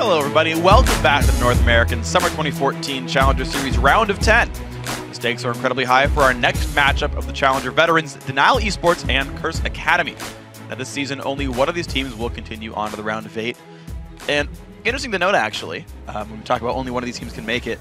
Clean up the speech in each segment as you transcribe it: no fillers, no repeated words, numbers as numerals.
Hello, everybody. Welcome back to the North American Summer 2014 Challenger Series Round of 10. The stakes are incredibly high for our next matchup of the Challenger veterans, DNL Esports and Curse Academy. Now, this season, only one of these teams will continue on to the Round of 8. And interesting to note, actually, when we talk about only one of these teams can make it,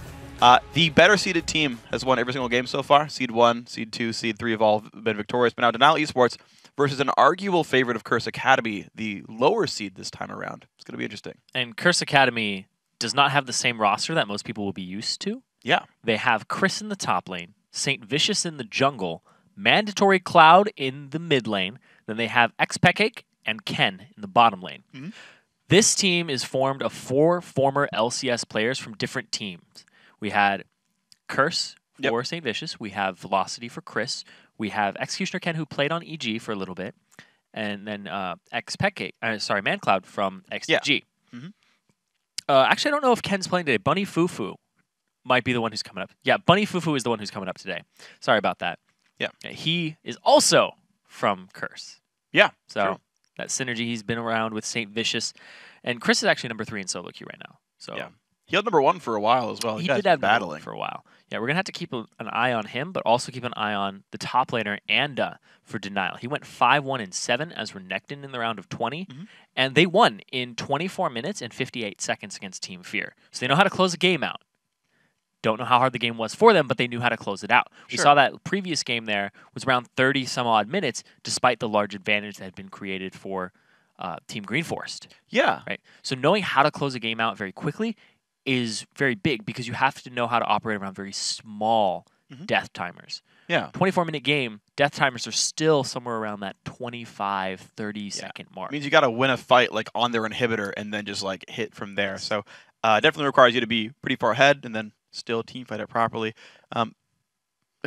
the better seeded team has won every single game so far. Seed 1, Seed 2, Seed 3 have all been victorious. But now DNL Esports versus an arguable favorite of Curse Academy, the lower seed this time around. It's going to be interesting. And Curse Academy does not have the same roster that most people will be used to. Yeah. They have Chris in the top lane, Saint Vicious in the jungle, Mandatory Cloud in the mid lane, then they have FLICKR and Ken in the bottom lane. Mm-hmm. This team is formed of 4 former LCS players from different teams. We had Curse for Saint Vicious. We have Velocity for Chris. We have Executioner Ken, who played on EG for a little bit. And then ManCloud from XG. Yeah. Mm-hmm. Actually, I don't know if Ken's playing today. Bunny Fufu might be the one who's coming up. Yeah, Bunny Fufu is the one who's coming up today. Sorry about that. Yeah. He is also from Curse. Yeah. So true. That synergy, he's been around with Saint Vicious. And Chris is actually number 3 in solo queue right now. So yeah. He held number 1 for a while as well. He did have battling for a while. Yeah, we're going to have to keep an eye on him, but also keep an eye on the top laner, Anda, for DNL. He went 5-1-7 as Renekton in the round of 20, and they won in 24 minutes and 58 seconds against Team Fear. So they know how to close a game out. Don't know how hard the game was for them, but they knew how to close it out. We saw that previous game there was around 30-some-odd minutes, despite the large advantage that had been created for Team Green Forest. Yeah. Right. So knowing how to close a game out very quickly is very big because you have to know how to operate around very small death timers. Yeah. 24-minute game, death timers are still somewhere around that 25, 30-second mark. It means you got to win a fight like on their inhibitor and then just like hit from there. So definitely requires you to be pretty far ahead and then still team fight it properly. And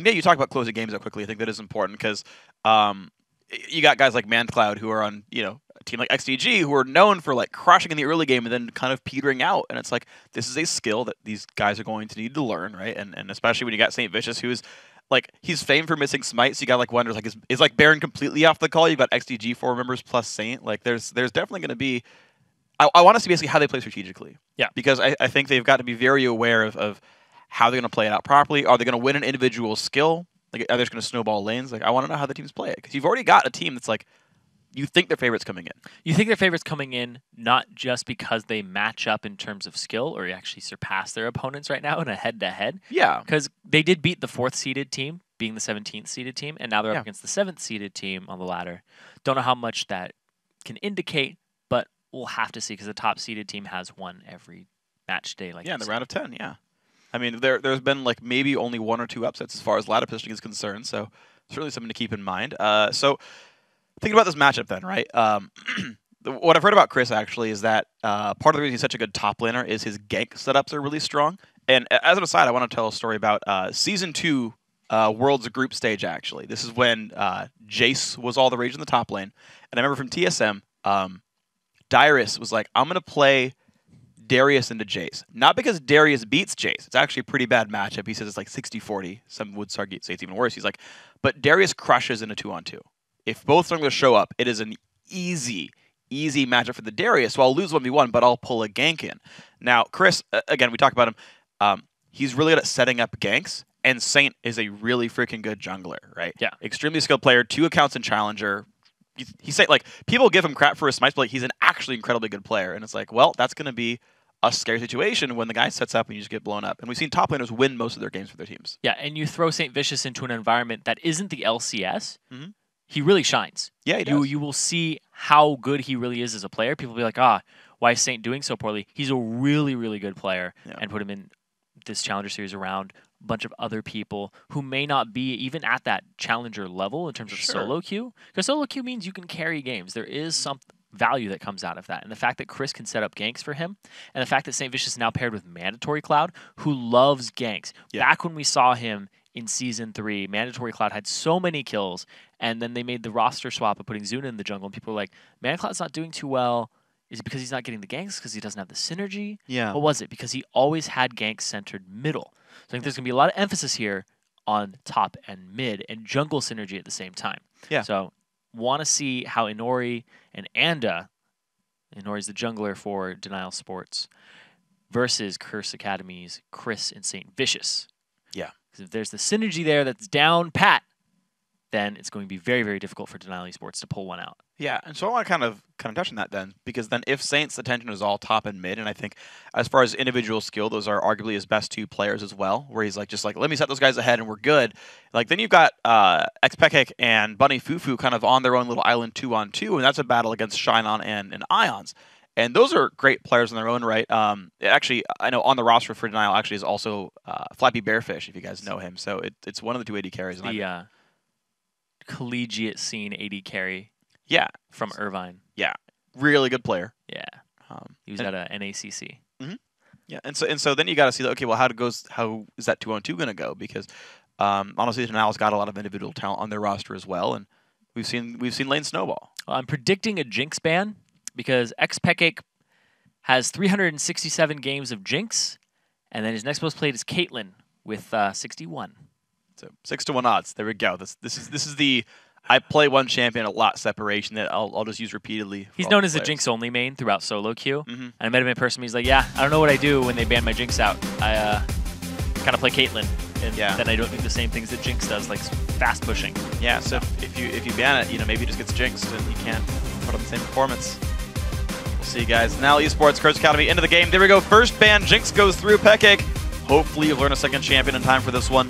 yeah, you talk about closing games out quickly. I think that is important because you got guys like ManCloud who are on, a team like XDG who are known for like crushing in the early game and then kind of petering out. And it's like, this is a skill that these guys are going to need to learn, right? And especially when you got Saint Vicious, who is like, he's famed for missing smites. You got like wonders like, is like Baron completely off the call? You got XDG 4 members plus Saint. Like there's definitely going to be, I want to see basically how they play strategically. Yeah. Because I think they've got to be very aware of how they're going to play it out properly. Are they going to win an individual skill? Like, are they just going to snowball lanes? Like, I want to know how the teams play it. Because you've already got a team that's like, you think their favorites coming in. You think their favorites coming in not just because they match up in terms of skill or actually surpass their opponents right now in a head-to-head. Yeah. Because they did beat the 4th-seeded team, being the 17th-seeded team, and now they're up against the 7th-seeded team on the ladder. Don't know how much that can indicate, but we'll have to see because the top-seeded team has won every match day. In the round of 10, yeah. I mean, there's been like maybe only 1 or 2 upsets as far as ladder positioning is concerned, so certainly something to keep in mind. So thinking about this matchup then, right? What I've heard about Chris actually is that part of the reason he's such a good top laner is his gank setups are really strong. And as an aside, I want to tell a story about Season 2 Worlds Group Stage, actually. This is when Jace was all the rage in the top lane. And I remember from TSM, Dyrus was like, I'm going to play Darius into Jace. Not because Darius beats Jace. It's actually a pretty bad matchup. He says it's like 60-40. Some would say it's even worse. He's like, but Darius crushes in a 2-on-2. If both are going to show up, it is an easy matchup for the Darius. So I'll lose 1v1, but I'll pull a gank in. Now, Chris, again, we talk about him. He's really good at setting up ganks, and Saint is a really freaking good jungler, right? Yeah. Extremely skilled player, 2 accounts in Challenger. He's like, people give him crap for his smites, but like, he's an actually incredibly good player. And it's like, well, that's going to be a scary situation when the guy sets up and you just get blown up. And we've seen top laners win most of their games for their teams. Yeah, and you throw Saint Vicious into an environment that isn't the LCS, he really shines. Yeah, he does. You will see how good he really is as a player. People will be like, why is Saint doing so poorly? He's a really, really good player, and put him in this Challenger Series around a bunch of other people who may not be even at that Challenger level in terms of solo queue. Because solo queue means you can carry games. There is some value that comes out of that. And the fact that Chris can set up ganks for him, and the fact that Saint Vicious is now paired with Mandatory Cloud, who loves ganks. Back when we saw him in Season 3, Mandatory Cloud had so many kills, and then they made the roster swap of putting Zuna in the jungle, and people were like, ManCloud's not doing too well. Is it because he's not getting the ganks? Because he doesn't have the synergy? Yeah. What was it? Because he always had ganks centered middle. So I think there's going to be a lot of emphasis here on top and mid and jungle synergy at the same time. Yeah. So want to see how Inori and Anda and Nori's the jungler for Denial Sports, versus Curse Academy's Chris and St. Vicious. Yeah. Because if there's the synergy there that's down pat, then it's going to be very, very difficult for Denial Esports to pull one out. Yeah, and so I want to kind of touch on that then, because then if Saint's attention is all top and mid, and I think as far as individual skill, those are arguably his best 2 players as well, where he's like, just like, let me set those guys ahead and we're good. Like, then you've got Xpekik and Bunny Fufu kind of on their own little island 2-on-2, and that's a battle against Shinon and Ions. And those are great players in their own right. Actually, I know on the roster for Denial actually is also Flappy Bearfish, if you guys know him. So it's one of the 2 AD carries. The collegiate scene AD carry. Yeah. From Irvine. Yeah. Really good player. Yeah. He was at a NACC. Mm-hmm. Yeah. And so then you got to see, okay, well, how is that 2-on-2 going to go? Because honestly, Denial's got a lot of individual talent on their roster as well, and we've seen Lane snowball. Well, I'm predicting a Jinx ban because Xpekik has 367 games of Jinx, and then his next most played is Caitlyn with 61. So 6-1 odds. There we go. This is the I play one champion a lot separation that I'll just use repeatedly. He's known as a Jinx only main throughout solo queue. Mm-hmm. And I met him in person. He's like, yeah, I don't know what I do when they ban my Jinx out. I kind of play Caitlyn, and then I don't do the same things that Jinx does, like fast pushing. Yeah. So if you ban it, maybe it just gets jinxed and you can't put up the same performance. We'll see, guys. Now Esports Curse Academy into the game. There we go. First ban. Jinx goes through Pekik. Hopefully you learn a second champion in time for this one.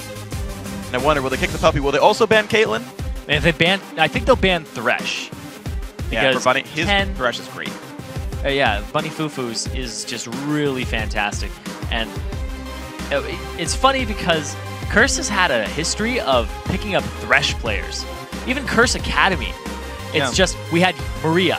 And I wonder, will they kick the puppy? Will they also ban Caitlyn? And if they ban, I think they'll ban Thresh. Yeah, for Bunny, his Thresh is great. Yeah, Bunny Fufu's is just really fantastic. And it's funny because Curse has had a history of picking up Thresh players. Even Curse Academy. It's just, we had Maria,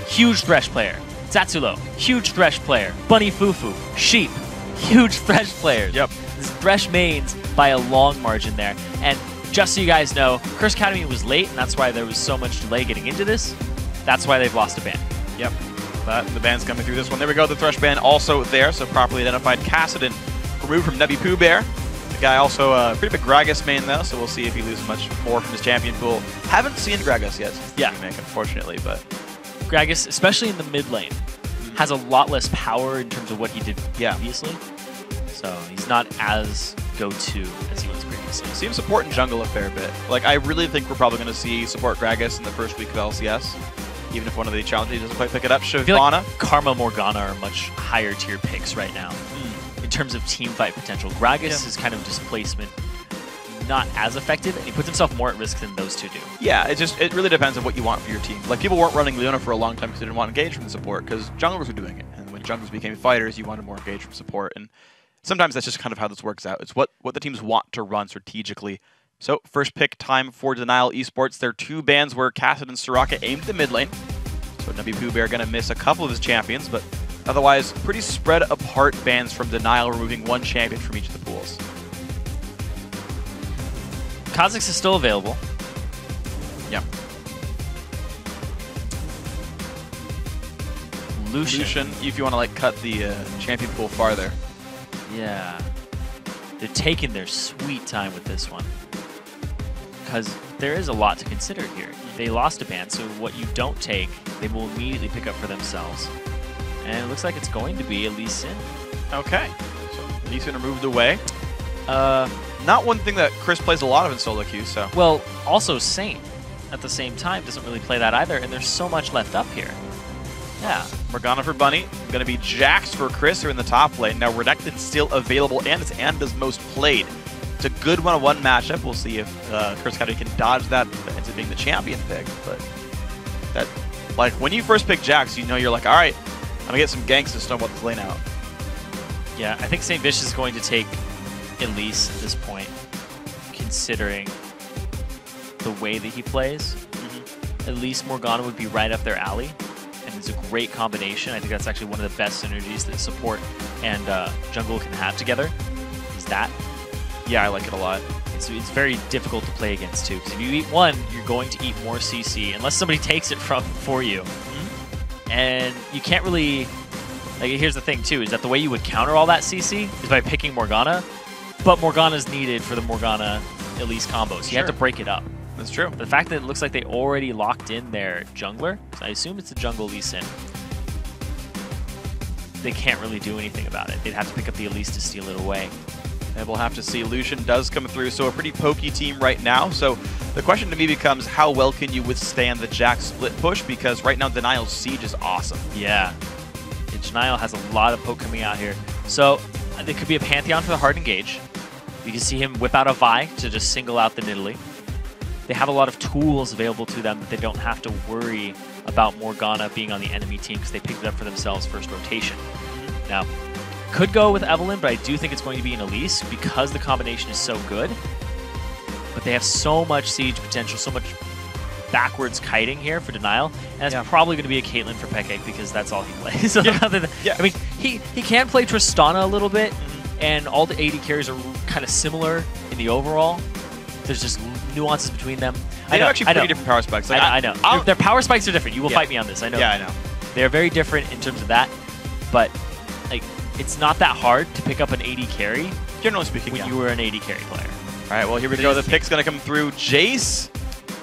huge Thresh player. Zatsulo, huge Thresh player. Bunny Fufu, Sheep, huge Thresh players. Yep. This Thresh mains by a long margin there. And just so you guys know, Curse Academy was late, and that's why there was so much delay getting into this. That's why they've lost a ban. Yep. But the ban's coming through this one. There we go. The Thresh ban also there, so properly identified. Cassidon removed from Nebby Pooh Bear. The guy also a pretty big Gragas main, though, so we'll see if he loses much more from his champion pool. Haven't seen Gragas yet since the remake, unfortunately, but Gragas, especially in the mid lane, has a lot less power in terms of what he did previously. So he's not as go-to as he was previously. Seems support in jungle a fair bit. Like, I really think we're probably going to see support Gragas in the first week of LCS, even if one of the challenges doesn't quite pick it up. I feel like Karma Morgana are much higher tier picks right now in terms of team fight potential. Gragas is kind of displacement, not as effective, and he puts himself more at risk than those two do. Yeah, it really depends on what you want for your team. Like, people weren't running Leona for a long time because they didn't want to engage from the support, because junglers were doing it. And when junglers became fighters, you wanted more engage from support. And sometimes that's just kind of how this works out. It's what the teams want to run strategically. So, first pick time for Denial Esports. Their 2 bans were Cassid and Soraka aimed at the mid lane. So, Nebby Pooh Bear going to miss a couple of his champions, but otherwise, pretty spread apart bans from Denial, removing 1 champion from each of the pools. Kha'Zix is still available. Yeah. Lucian, if you want to like cut the champion pool farther. Yeah. They're taking their sweet time with this one. Because there is a lot to consider here. They lost a ban, so what you don't take, they will immediately pick up for themselves. And it looks like it's going to be a Lee Sin. Okay. So Lee Sin removed away. Not one thing that Chris plays a lot of in solo queue, so. Well, also Saint at the same time doesn't really play that either, and there's so much left up here. Yeah. Morgana for Bunny. Going to be Jax for Chris, who are in the top lane. Now, Renekton's still available, and it's Anda's most played. It's a good one-on-one matchup. We'll see if Curse Academy can dodge that into being the champion pick. But that, like, when you first pick Jax, you know you're like, all right, I'm going to get some ganks to snowball this lane out. Yeah, I think St. Vicious is going to take Elise at this point, considering the way that he plays. Elise Morgana would be right up their alley. And it's a great combination. I think that's actually one of the best synergies that support and jungle can have together. Is that? Yeah, I like it a lot. It's very difficult to play against too, because if you eat one, you're going to eat more CC unless somebody takes it for you. And you can't really. Like, here's the thing too: is that the way you would counter all that CC is by picking Morgana, but Morgana's needed for the Morgana Elise combo, so you have to break it up. That's true. The fact that it looks like they already locked in their jungler, so I assume it's a jungle Lee Sin. they can't really do anything about it. They'd have to pick up the Elise to steal it away. And we'll have to see. Lucian does come through, so a pretty pokey team right now. So the question to me becomes, how well can you withstand the Jax split push? Because right now, Denial's Siege is awesome. Yeah. Denial has a lot of poke coming out here. So there could be a Pantheon for the hard engage. You can see him whip out a Vi to just single out the Nidalee. They have a lot of tools available to them that they don't have to worry about Morgana being on the enemy team because they picked it up for themselves first rotation. Now, could go with Evelynn, but I do think it's going to be an Elise because the combination is so good. But they have so much siege potential, so much backwards kiting here for Denial, and it's probably going to be a Caitlyn for Peke because that's all he plays. I mean, he can play Tristana a little bit, and all the AD carries are kind of similar in the overall. There's just nuances between them. They're actually pretty different power spikes. Like, I know. Their power spikes are different. You will fight me on this. I know. Yeah, I know. They're very different in terms of that, but like it's not that hard to pick up an AD carry. Generally speaking, when you were an AD carry player. All right, well, here we go. The pick's going to come through. Jace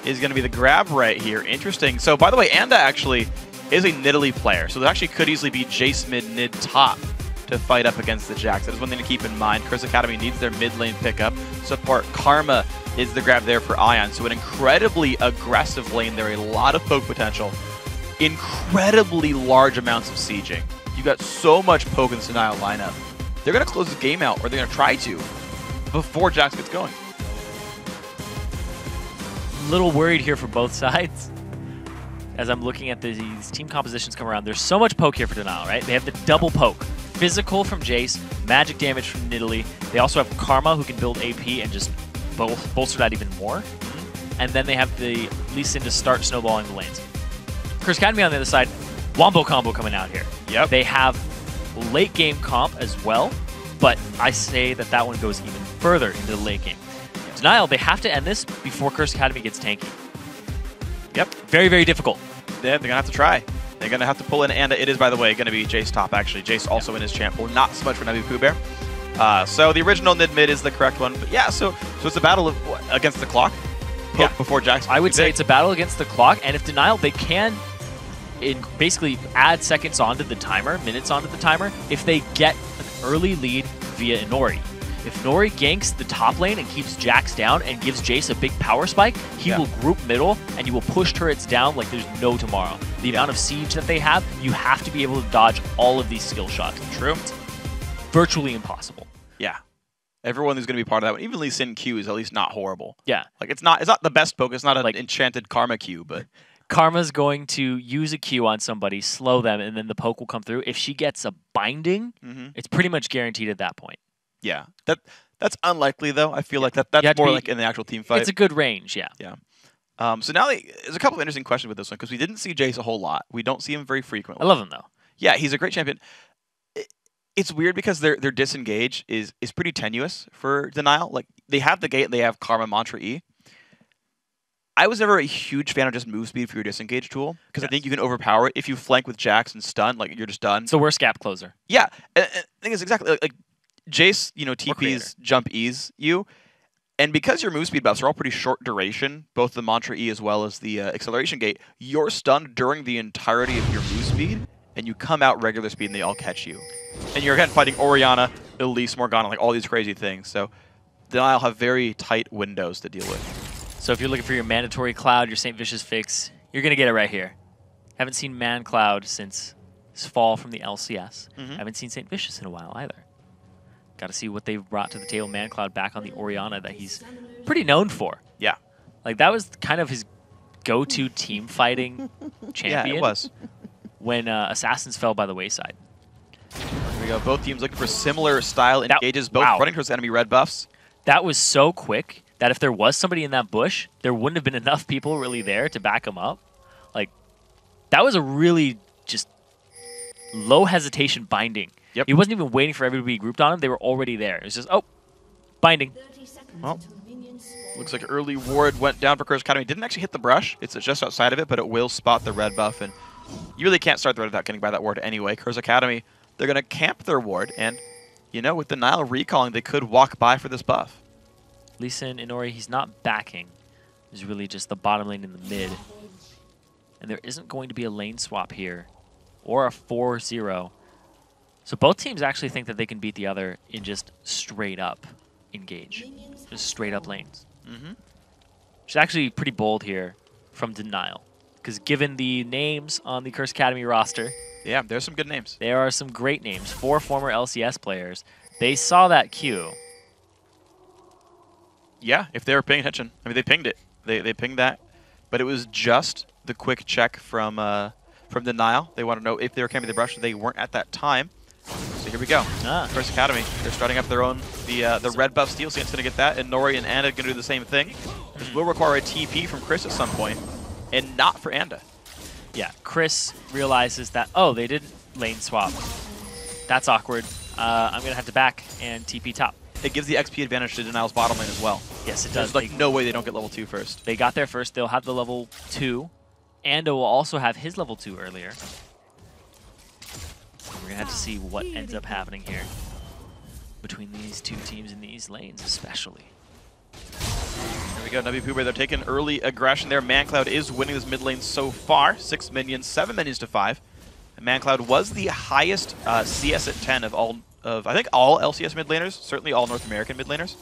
is going to be the grab right here. Interesting. So, by the way, Anda actually is a Nidalee player, so there actually could easily be Jace mid, Nid top to fight up against the Jax. That is one thing to keep in mind. Curse Academy needs their mid lane pickup. Support Karma is the grab there for Ion. So an incredibly aggressive lane there, a lot of poke potential, incredibly large amounts of sieging. You got so much poke in this Denial lineup. They're going to close the game out, or they're going to try to, before Jax gets going. A little worried here for both sides. As I'm looking at these team compositions come around, there's so much poke here for Denial, right? They have the double poke. Physical from Jace, magic damage from Nidalee. They also have Karma, who can build AP and just bolster that even more. And then they have the Lee Sin to start snowballing the lanes. Curse Academy on the other side, Wombo combo coming out here. Yep. They have late game comp as well, but I say that that one goes even further into the late game. Denial, they have to end this before Curse Academy gets tanky. Yep. Very, very difficult. Yeah, they're going to have to try. They're going to have to pull in, and it is, by the way, going to be Jace top, actually. Jace also in his champ pool, not so much for Navi Pooh Bear. So the original mid is the correct one. But yeah, so it's a battle of against the clock before Jax. I would say it's a battle against the clock, and if Denial, they can basically add seconds onto the timer, minutes onto the timer, if they get an early lead via Inori. If Nori ganks the top lane and keeps Jax down and gives Jace a big power spike, he will group middle and you will push turrets down like there's no tomorrow. The amount of siege that they have, you have to be able to dodge all of these skill shots. True. It's virtually impossible. Yeah. Everyone who's going to be part of that one, even Lee Sin Q is at least not horrible. Yeah. Like it's not the best poke. It's not an enchanted Karma Q, but Karma's going to use a Q on somebody, slow them, and then the poke will come through. If she gets a binding, it's pretty much guaranteed at that point. Yeah, that's unlikely though. I feel like that's more like in the actual team fight. It's a good range, yeah. Yeah. So now there's a couple of interesting questions with this one because we didn't see Jace a whole lot. We don't see him very frequently. I love him though. Yeah, he's a great champion. It's weird because their disengage is pretty tenuous for Denial. Like they have the gate, they have Karma Mantra E. I was never a huge fan of just move speed for your disengage tool because I think you can overpower it if you flank with Jax and stun. Like you're just done. It's the worst gap closer. Yeah, and I think it's exactly like Jace, TP's jump E's you, and because your move speed buffs are all pretty short duration, both the Mantra E as well as the acceleration gate, you're stunned during the entirety of your move speed, and you come out regular speed and they all catch you. And you're again fighting Orianna, Elise, Morgana, like all these crazy things. So Denial have very tight windows to deal with. So if you're looking for your mandatory Cloud, your St. Vicious fix, you're going to get it right here. Haven't seen Man Cloud since his fall from the LCS. Haven't seen St. Vicious in a while either. Got to see what they've brought to the table. Man Cloud back on the Orianna that he's pretty known for. Yeah. Like, that was kind of his go-to team fighting champion. Yeah, it was. When Assassins fell by the wayside. Here we go. Both teams looking for similar style engages, both running towards enemy red buffs. That was so quick that if there was somebody in that bush, there wouldn't have been enough people really there to back him up. Like, that was a really just low hesitation binding. Yep. He wasn't even waiting for everybody to be grouped on him. They were already there. It was just, oh, binding. Well, looks like early ward went down for Curse Academy. Didn't actually hit the brush. It's just outside of it, but it will spot the red buff. And you really can't start the red without getting by that ward anyway. Curse Academy, they're going to camp their ward. And, with the Nile recalling, they could walk by for this buff. Lee Sin, Inori, he's not backing. He's really just the bottom lane in the mid. And there isn't going to be a lane swap here or a 4-0. So both teams actually think that they can beat the other in just straight up engage. Just straight up lanes. Mm-hmm. Which is actually pretty bold here from DNL. Because given the names on the Curse Academy roster, yeah, there's some good names. There are some great names. 4 former LCS players. They saw that Q. Yeah, if they were paying attention. I mean, they pinged it. They pinged that. But it was just the quick check from DNL. They want to know if they were camping the brush. They weren't at that time. So here we go. Curse Academy. They're starting up their own. The red buff Steel Saint's going to get that. And Nori and Anda going to do the same thing. This will require a TP from Chris at some point. And not for Anda. Yeah, Chris realizes that, oh, they didn't lane swap. That's awkward. I'm going to have to back and TP top. It gives the XP advantage to DNL's bottom lane as well. Yes, it does. There's like no way they don't get level 2 first. They got there first. They'll have the level 2. Anda will also have his level 2 earlier. We're going to have to see what ends up happening here between these two teams in these lanes especially. There we go, WPUBear, they're taking early aggression there. ManCloud is winning this mid lane so far. 6 minions, 7 minions to 5. And ManCloud was the highest CS at 10 of I think all LCS mid laners, certainly all North American mid laners.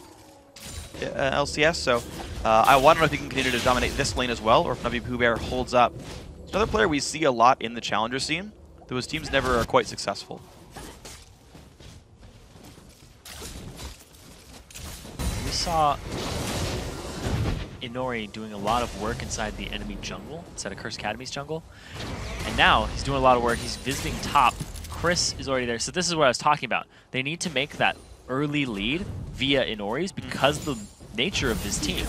LCS, so I want to know if he can continue to dominate this lane as well, or if WPUBear holds up. It's another player we see a lot in the challenger scene. Those teams never are quite successful. We saw Inori doing a lot of work inside the enemy jungle, inside of Curse Academy's jungle. And now he's doing a lot of work. He's visiting top. Chris is already there. So this is what I was talking about. They need to make that early lead via Inori's because of the nature of this team.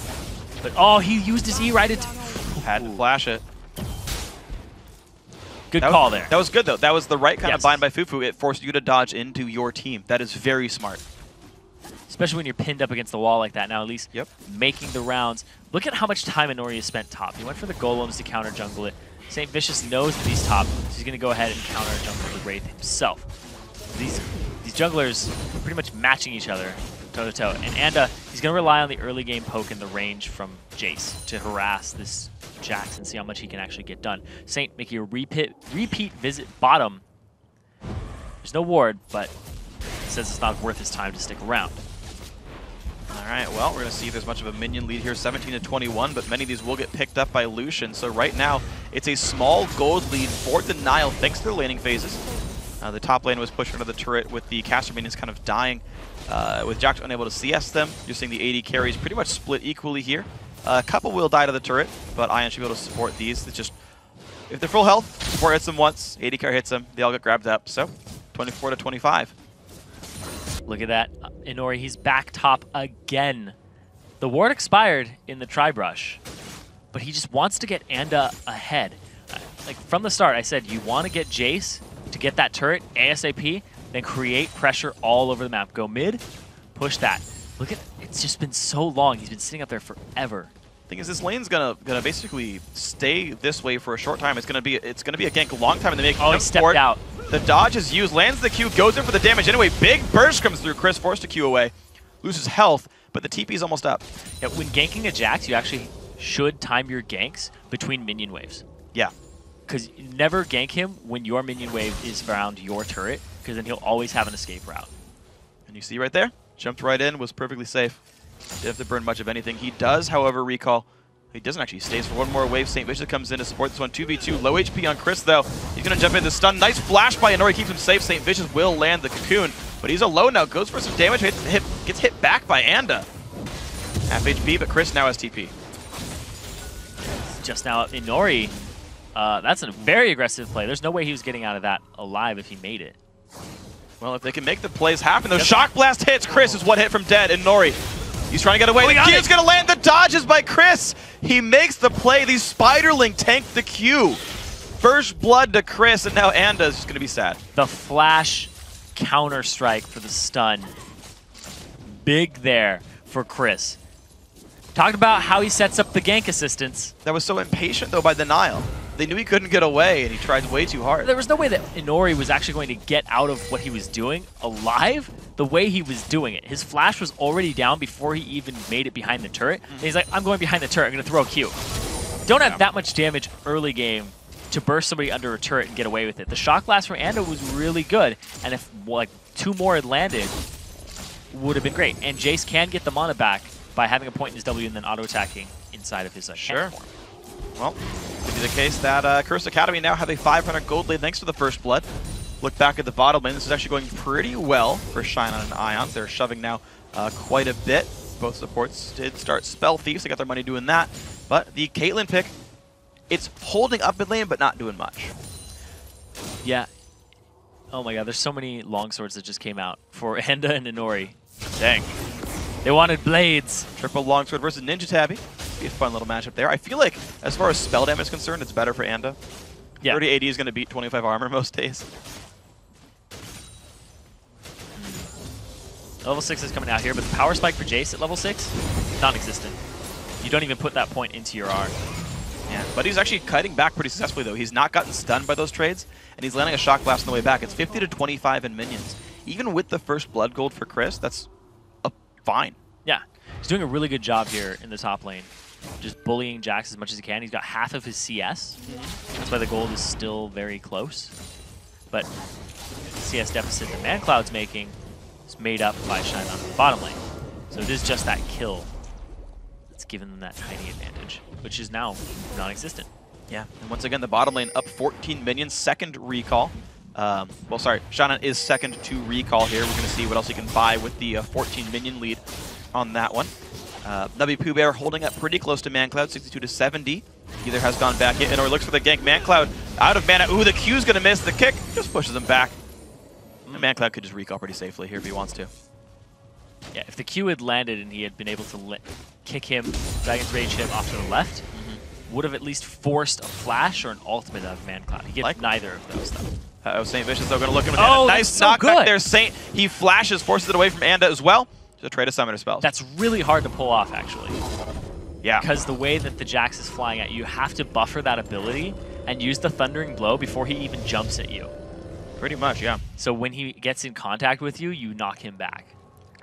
But oh, he used his E right into... Had to flash it. Good call there. That was good, though. That was the right kind of bind by Fufu. It forced you to dodge into your team. That is very smart. Especially when you're pinned up against the wall like that. Now at least making the rounds. Look at how much time Inori has spent top. He went for the golems to counter jungle it. St. Vicious knows that he's top, so he's going to go ahead and counter jungle the Wraith himself. These junglers are pretty much matching each other toe-to-toe. And Anda, he's going to rely on the early game poke and the range from Jace to harass this Jax and see how much he can actually get done. Saint making a repeat visit bottom. There's no ward, but he says it's not worth his time to stick around. All right, well, we're going to see if there's much of a minion lead here, 17 to 21, but many of these will get picked up by Lucian. So right now, it's a small gold lead for DNL thanks to their laning phases. The top lane was pushed under the turret with the caster minions kind of dying. With Jax unable to CS them, you're seeing the AD carries pretty much split equally here. A couple will die to the turret, but Ion should be able to support these. It's just, if they're full health, support hits them once, AD carry hits them, they all get grabbed up. So 24 to 25. Look at that. Inori, he's back top again. The ward expired in the tri-brush, but he just wants to get Anda ahead. Like from the start, I said you want to get Jace to get that turret ASAP, then create pressure all over the map. Go mid, push that. Look at, it's just been so long. He's been sitting up there forever. Thing is, this lane's gonna basically stay this way for a short time. It's gonna be a gank a long time in the making. Oh, he stepped out. The dodge is used, lands the Q, goes in for the damage anyway. Big burst comes through. Chris forced to Q away, loses health, but the TP is almost up. Yeah, when ganking a Jax, you actually should time your ganks between minion waves. Yeah. Because never gank him when your minion wave is around your turret, because then he'll always have an escape route. And you see right there, jumped right in, was perfectly safe. Didn't have to burn much of anything. He does, however, recall. He doesn't actually. He stays for one more wave. St. Vicious comes in to support this one. 2v2. Low HP on Chris, though. He's going to jump in the stun. Nice flash by Inori. Keeps him safe. St. Vicious will land the cocoon. But he's alone now. Goes for some damage. Gets hit back by Anda. Half HP, but Chris now has TP. Just now, Inori. That's a very aggressive play. There's no way he was getting out of that alive if he made it. Well, if they can make the plays happen, those shock blast hits. Chris is one hit from dead. And Inori. He's trying to get away. The Q's going to land. The dodges by Chris. He makes the play. The Spiderling tanked the Q. First blood to Chris, and now Anda is just going to be sad. The flash counter strike for the stun. Big there for Chris. Talked about how he sets up the gank assistance. That was so impatient, though, by DNL. They knew he couldn't get away, and he tried way too hard. There was no way that Inori was actually going to get out of what he was doing alive the way he was doing it. His flash was already down before he even made it behind the turret. And he's like, I'm going behind the turret. I'm going to throw a Q. Don't have that much damage early game to burst somebody under a turret and get away with it. The Shock Blast from Anda was really good, and if like 2 more had landed, would have been great. And Jace can get the mana back by having a point in his W and then auto-attacking inside of his Sure. Well, could be the case that Curse Academy now have a 500 gold lead thanks to the First Blood. Look back at the bottom lane. This is actually going pretty well for Shinon and Ions. They're shoving now quite a bit. Both supports did start Spell Thieves. They got their money doing that. But the Caitlyn pick, it's holding up mid lane, but not doing much. Yeah. Oh my god, there's so many longswords that just came out for Anda and Inori. Dang. They wanted blades. Triple longsword versus Ninja Tabby. Be a fun little matchup there. I feel like, as far as spell damage is concerned, it's better for Anda. Yeah. 30 AD is going to beat 25 armor most days. Level 6 is coming out here, but the power spike for Jace at level 6, non-existent. You don't even put that point into your R. Yeah, but he's actually kiting back pretty successfully, though. He's not gotten stunned by those trades, and he's landing a Shock Blast on the way back. It's 50 to 25 in minions. Even with the first Blood Gold for Chris, that's fine. Yeah, he's doing a really good job here in the top lane. Just bullying Jax as much as he can. He's got half of his CS. That's why the gold is still very close. But the CS deficit that ManCloud's making is made up by Shinon on the bottom lane. So it is just that kill that's given them that tiny advantage, which is now non-existent. Yeah, and once again, the bottom lane up 14 minions, second recall. Well, sorry, Shinon is second to recall here. We're going to see what else he can buy with the 14 minion lead on that one. Nubby Pooh Bear holding up pretty close to ManCloud, 62 to 70. Either has gone back in or looks for the gank. ManCloud out of mana. Ooh, the Q's going to miss. The kick just pushes him back. ManCloud could just recall pretty safely here if he wants to. Yeah, if the Q had landed and he had been able to kick him, Dragon's Rage him off to the left, would have at least forced a flash or an ultimate out of ManCloud. He gets neither of those, though. St. Vicious, though, going to look at him. Oh, nice knockback there, Saint. He flashes, forces it away from Anda as well. To trade a summoner spells. That's really hard to pull off, actually. Yeah. Because the way that the Jax is flying at you, you have to buffer that ability and use the Thundering Blow before he even jumps at you. Pretty much, yeah. So when he gets in contact with you, you knock him back.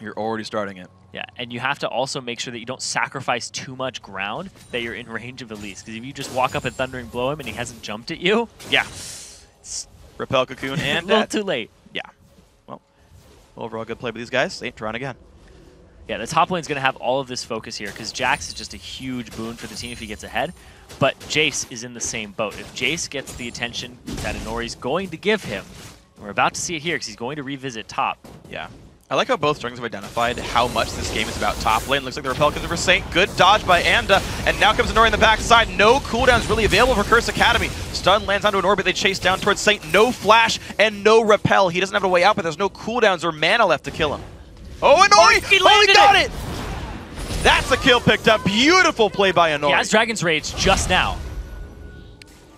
You're already starting it. Yeah, and you have to also make sure that you don't sacrifice too much ground, that you're in range of Elise. Because if you just walk up and Thundering Blow him and he hasn't jumped at you, yeah. Repel Cocoon and... a little too late. Yeah. Well, overall good play by these guys. Saint trying again. Yeah, the top lane's going to have all of this focus here because Jax is just a huge boon for the team if he gets ahead. But Jace is in the same boat. If Jace gets the attention that Inori's going to give him, we're about to see it here because he's going to revisit top. Yeah. I like how both strings have identified how much this game is about top lane. Looks like the repel comes over Saint. Good dodge by Anda. And now comes Inori in the backside. No cooldowns really available for Curse Academy. Stun lands onto an orbit. They chase down towards Saint. No flash and no repel. He doesn't have a way out, but there's no cooldowns or mana left to kill him. Oh, Inori! He got it! That's a kill picked up. Beautiful play by Inori. He has Dragon's Rage just now.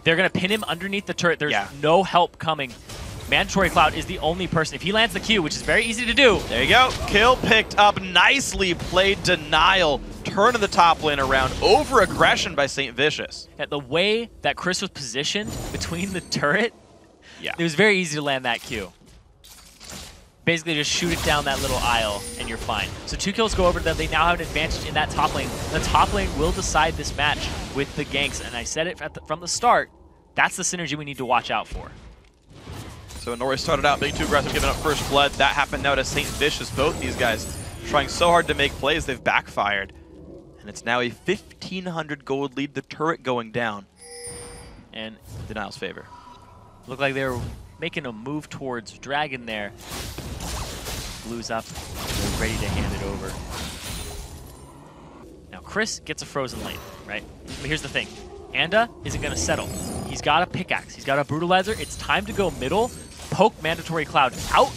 They're going to pin him underneath the turret. There's no help coming. Mandatory Cloud is the only person. If he lands the Q, which is very easy to do. There you go. Kill picked up. Nicely played denial. Turn of the top lane around. Over aggression by St. Vicious. Yeah, the way that Chris was positioned between the turret, it was very easy to land that Q. Basically, just shoot it down that little aisle, and you're fine. So 2 kills go over to them. They now have an advantage in that top lane. The top lane will decide this match with the ganks, and I said it from the start. That's the synergy we need to watch out for. So Inori started out being too aggressive, giving up first blood. That happened now to St. Vicious. Both these guys trying so hard to make plays, they've backfired. And it's now a 1,500 gold lead, the turret going down. And Denial's favor. Looked like they were making a move towards Dragon there. Blue's up. They're ready to hand it over. Now Chris gets a frozen lane, right? But here's the thing. Anda isn't going to settle. He's got a pickaxe. He's got a brutalizer. It's time to go middle, poke Mandatory Cloud out,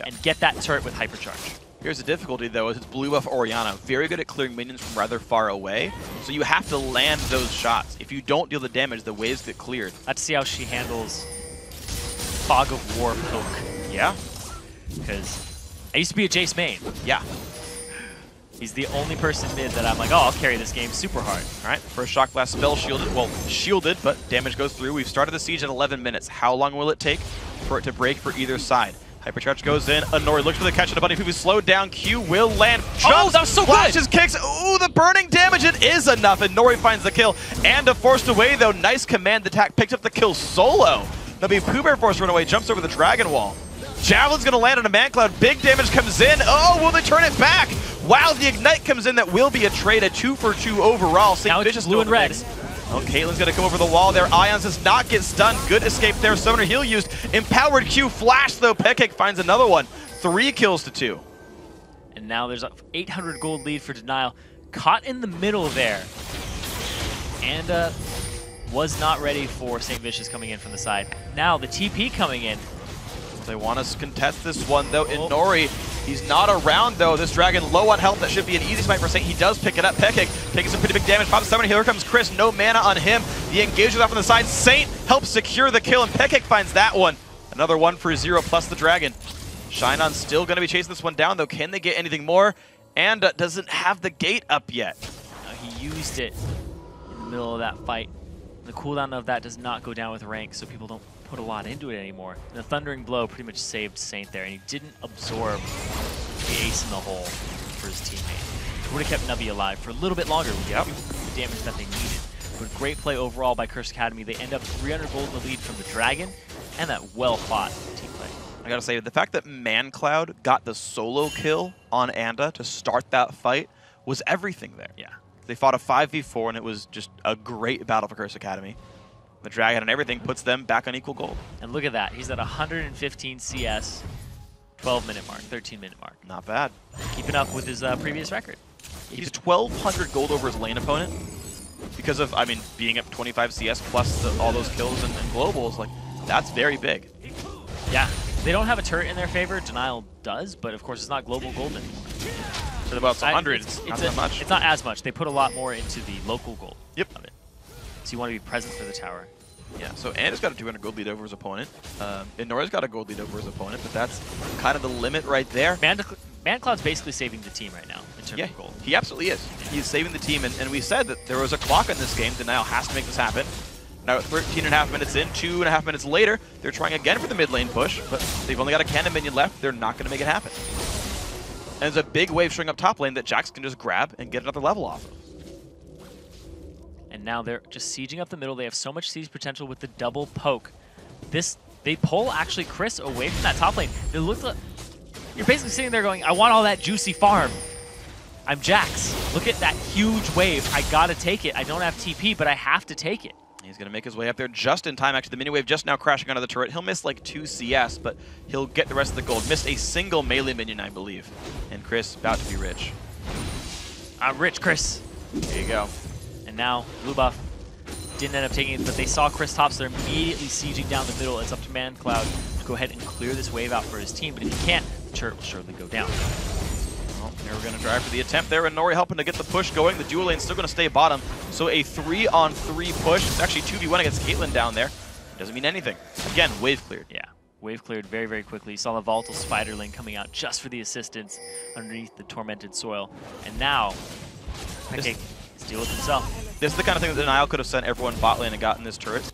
and get that turret with Hypercharge. Here's the difficulty, though, is it's blue buff Orianna. Very good at clearing minions from rather far away, so you have to land those shots. If you don't deal the damage, the waves get cleared. Let's see how she handles Fog of War poke. Yeah. Because I used to be a Jace main. Yeah. He's the only person mid that I'm like, oh, I'll carry this game super hard. All right, first Shock Blast spell shielded. Well, shielded, but damage goes through. We've started the siege at 11 minutes. How long will it take for it to break for either side? Hypercharge goes in. Inori looks for the catch of the bunny. Who slowed down. Q will land. Jumps, oh, that was so flashes, good. kicks. Ooh, the burning damage. It is enough. And Nori finds the kill. And forced away, though. Nice command attack. Picked up the kill solo. Nabi Pooh Bear forced to run away. Jumps over the Dragon Wall. Javelin's going to land on a Man Cloud. Big damage comes in. Oh, will they turn it back? Wow, the Ignite comes in. That will be a trade. A 2-for-2 overall. Now it's blue and red. Oh, Caitlyn's going to come over the wall there. Ions does not get stunned. Good escape there. Summoner heal used. Empowered Q flash, though. Pekek finds another one. 3 kills to 2. And now there's a 800 gold lead for Denial. Caught in the middle there. And was not ready for St. Vicious coming in from the side. Now the TP coming in. They want us to contest this one, though. Inori, he's not around, though. This Dragon low on health. That should be an easy smite for Saint. He does pick it up. Pekek taking some pretty big damage. Pops Summoner. Here comes Chris. No mana on him. The engage is off on the side. Saint helps secure the kill, and Pekek finds that one. Another 1-for-0 plus the Dragon. Shinon still going to be chasing this one down, though. Can they get anything more? And doesn't have the gate up yet. He used it in the middle of that fight. The cooldown of that does not go down with rank, so people don't put a lot into it anymore. And the Thundering Blow pretty much saved Saint there, and he didn't absorb the ace in the hole for his teammate. It would have kept Nubby alive for a little bit longer with the damage that they needed. But great play overall by Curse Academy. They end up 300 gold in the lead from the Dragon, and that well-fought team play. I gotta say, the fact that Man Cloud got the solo kill on Anda to start that fight was everything there. Yeah. They fought a 5v4, and it was just a great battle for Curse Academy. The Dragon and everything puts them back on equal gold. And look at that. He's at 115 CS, 12-minute mark, 13-minute mark. Not bad. Keeping up with his previous record. He's 1,200 gold over his lane opponent because of, I mean, being up 25 CS plus all those kills and globals. Like, that's very big. Yeah. They don't have a turret in their favor. Denial does, but of course it's not global gold anymore. So about 100, it's not that much. It's not as much. They put a lot more into the local gold of it. So you want to be present for the tower. Yeah, so Anda's got a 200 gold lead over his opponent. Inori's got a gold lead over his opponent, but that's kind of the limit right there. Man Cloud's basically saving the team right now in terms of gold. He absolutely is. He's saving the team, and we said that there was a clock in this game. Denial has to make this happen. Now 13.5 minutes in, 2.5 minutes later, they're trying again for the mid lane push, but they've only got a cannon minion left. They're not going to make it happen. And there's a big wave showing up top lane that Jax can just grab and get another level off of. And now they're just sieging up the middle. They have so much siege potential with the double poke. They pull actually Chris away from that top lane. It looks like you're basically sitting there going, I want all that juicy farm. I'm Jax. Look at that huge wave. I gotta take it. I don't have TP, but I have to take it. He's going to make his way up there just in time. Actually, the mini wave just now crashing onto the turret. He'll miss like 2 CS, but he'll get the rest of the gold. Missed a single melee minion, I believe. And Chris about to be rich. I'm rich, Chris. There you go. And now, blue buff didn't end up taking it, but they saw Chris top, so they're immediately sieging down the middle. It's up to Man Cloud to go ahead and clear this wave out for his team, but if he can't, the turret will surely go down. Well, here we're going to drive for the attempt there, and Nori helping to get the push going. The dual lane's still going to stay bottom, so a 3-on-3 push. It's actually 2v1 against Caitlyn down there. Doesn't mean anything. Again, wave cleared. Yeah, wave cleared very, very quickly. You saw the volatile spider lane coming out just for the assistance underneath the tormented soil. And now, Pekek is deal with himself. This is the kind of thing that Denial could have sent everyone bot lane and gotten this turret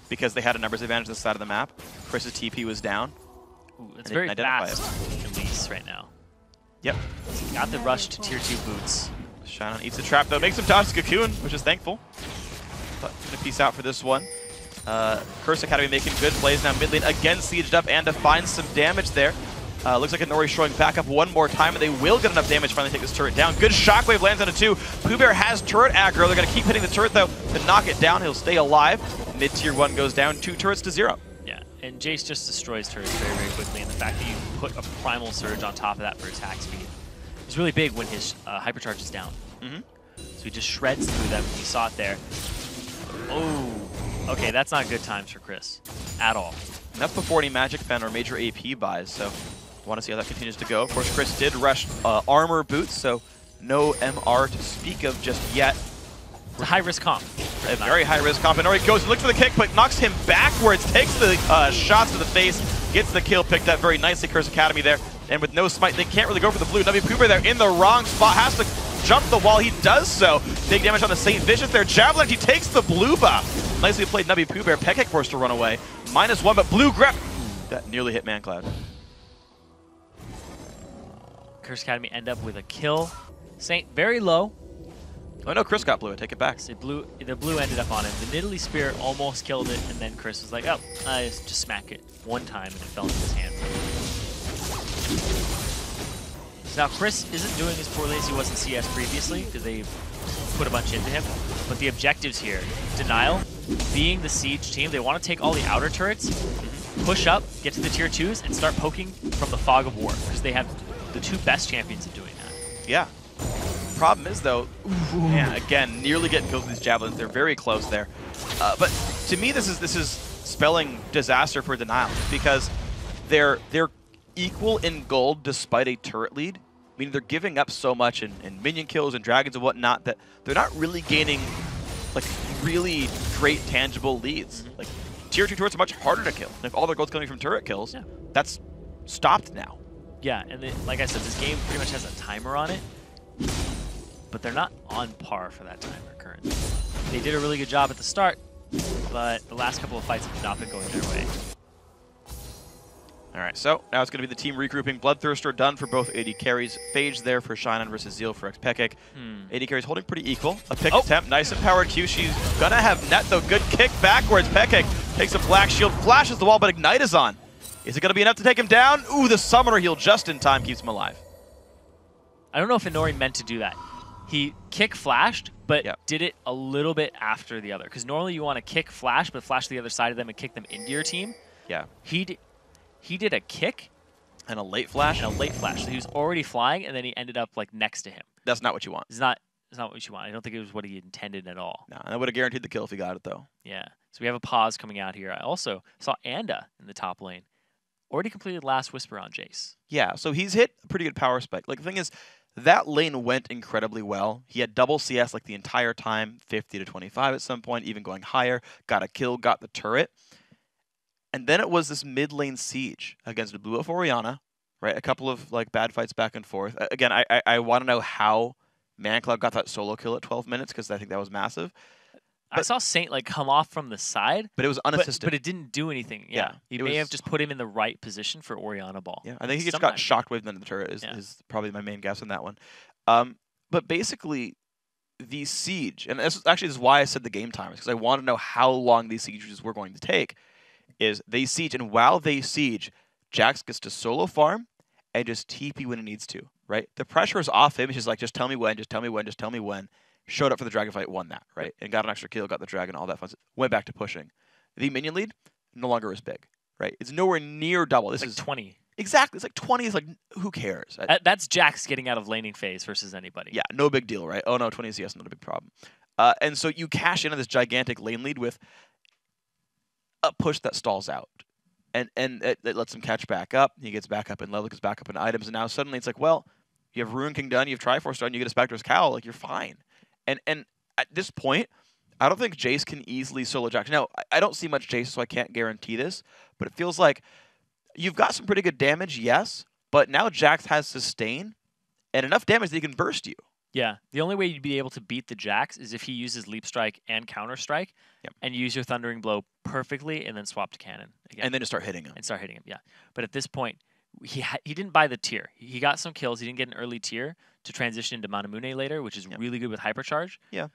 because they had a numbers advantage this side of the map. Chris's TP was down. Ooh, it's very fast, Elise, right now. Yep. Got the rush to tier 2 boots. Shinon eats the trap though, makes him dodge Cocoon, which is thankful. But gonna peace out for this one. Curse Academy making good plays now. Mid lane again sieged up and to find some damage there. Looks like Inori showing back up one more time, and they will get enough damage to finally take this turret down. Good shockwave lands on a 2. Pooh Bear has turret aggro. They're gonna keep hitting the turret though to knock it down. He'll stay alive. Mid tier 1 goes down, 2 turrets to 0. Yeah, and Jace just destroys turrets very, very quickly, and the fact that you put a primal surge on top of that for attack speed is really big when his hypercharge is down. So he just shreds through them. You saw it there. Oh, okay, that's not good times for Chris at all. And that's before any Magic Pen or major AP buys, so want to see how that continues to go. Of course, Chris did rush armor boots, so no MR to speak of just yet. It's a high-risk comp. A very high-risk comp. And Nori goes and looks for the kick, but knocks him backwards, takes the shots to the face, gets the kill, picked up very nicely, Curse Academy there. And with no smite, they can't really go for the blue. Nabi Pooh Bear there in the wrong spot, has to jump the wall. He does so. Big damage on the St. Vicious there. Javelin, he takes the blue buff. Nicely played Nabi Pooh Bear. Pekek forced to run away. -1, but blue grab. That nearly hit Man Cloud. Curse Academy end up with a kill. Saint very low. Oh no, Chris got blue. I take it back. So the blue ended up on him. The Nidalee Spear almost killed it, and then Chris was like, oh, I just smack it one time, and it fell into his hand. So now Chris isn't doing as poorly as he was in CS previously, because they put a bunch into him. But the objectives here, Denial, being the Siege team, they want to take all the outer turrets, push up, get to the tier 2s, and start poking from the Fog of War, because they have the 2 best champions at doing that. Yeah. Problem is, though, man, again, nearly getting kills with these javelins. They're very close there. But to me, this is spelling disaster for Denial, because they're equal in gold despite a turret lead. I mean, they're giving up so much in minion kills and dragons and whatnot that they're not really gaining like really great tangible leads. Like tier 2 turrets are much harder to kill. And if all their gold's coming from turret kills, that's stopped now. Yeah, and like I said, this game pretty much has a timer on it, but they're not on par for that timer currently. They did a really good job at the start, but the last couple of fights have not been going their way. All right, so now it's going to be the team regrouping. Bloodthirster done for both AD carries. Phage there for Shinon versus Zeal for Xpekik. AD carries holding pretty equal. A pick attempt, nice empowered Q. She's going to have net, though. Good kick backwards. Pekik takes a black shield, flashes the wall, but Ignite is on. Is it going to be enough to take him down? Ooh, the Summoner heal just in time keeps him alive. I don't know if Inori meant to do that. He kick flashed, but did it a little bit after the other. Because normally you want to kick flash, but flash to the other side of them and kick them into your team. Yeah. He did a kick. And a late flash? And a late flash. So he was already flying, and then he ended up like next to him. That's not what you want. It's not what you want. I don't think it was what he intended at all. No, I would have guaranteed the kill if he got it, though. Yeah. So we have a pause coming out here. I also saw Anda in the top lane. Already completed last Whisper on Jace. Yeah, so he's hit a pretty good power spike. Like, the thing is, that lane went incredibly well. He had double CS like the entire time, 50 to 25 at some point, even going higher. Got a kill, got the turret. And then it was this mid lane siege against the Blue of Orianna, right? A couple of like bad fights back and forth. Again, I want to know how ManCloud got that solo kill at 12 minutes, because I think that was massive. I saw Saint like come off from the side, but it was unassisted. But it didn't do anything. Yeah, he may have just put him in the right position for Orianna ball. Yeah, I think he just got shockwaved into the turret. Is probably my main guess on that one. But basically, the siege, and this is why I said the game timers, because I want to know how long these sieges were going to take. Is they siege, and while they siege, Jax gets to solo farm and just TP when it needs to. Right, the pressure is off him. He's just like, just tell me when, just tell me when, just tell me when. Showed up for the dragon fight, won that, right? And got an extra kill, got the dragon, all that fun stuff. Went back to pushing. The minion lead no longer is big, right? It's nowhere near double. This is 20. Exactly. It's like 20 is like, who cares? That's Jax getting out of laning phase versus anybody. Yeah, no big deal, right? Oh no, 20 CS, not a big problem. And so you cash in on this gigantic lane lead with a push that stalls out. And it lets him catch back up. He gets back up in level, gets back up in items, and now suddenly it's like, well, you have Ruin King done, you have Triforce done, you get a Spectre's Cowl, like you're fine. And at this point, I don't think Jace can easily solo Jax. Now, I don't see much Jace, so I can't guarantee this, but it feels like you've got some pretty good damage, yes, but now Jax has sustain and enough damage that he can burst you. Yeah, the only way you'd be able to beat the Jax is if he uses Leap Strike and Counter Strike, and use your Thundering Blow perfectly, and then swap to Cannon again. And then just start hitting him. Yeah. But at this point, he didn't buy the tier. He got some kills. He didn't get an early tier to transition into Manamune later, which is really good with Hypercharge. Yeah.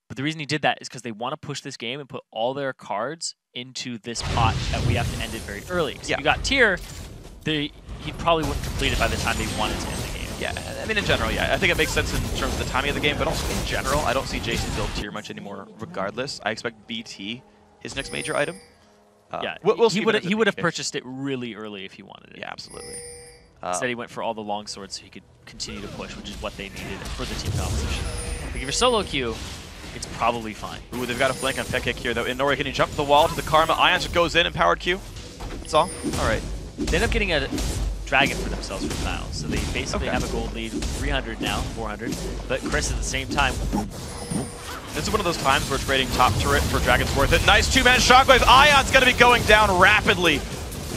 But the reason he did that is because they want to push this game and put all their cards into this pot that we have to end it very early. So if you got tier, he probably wouldn't complete it by the time they wanted to end the game. Yeah, I mean, in general, I think it makes sense in terms of the timing of the game, but also in general, I don't see Jason build tier much anymore regardless. I expect BT, his next major item. We'll he would have purchased it really early if he wanted it. Yeah, absolutely. Instead, he went for all the long swords so he could continue to push, which is what they needed for the team composition. But if you're solo queue, it's probably fine. Ooh, they've got a flank on Pekik here, though. Inori, can he jump the wall to the Karma? Ion just goes in and powered Q. That's all. All right. They end up getting a dragon for themselves for now, so they basically have a gold lead, 300 now, 400. But Chris at the same time. This is one of those times where trading top turret for Dragon's worth it. Nice two-man shockwave. Ion's going to be going down rapidly.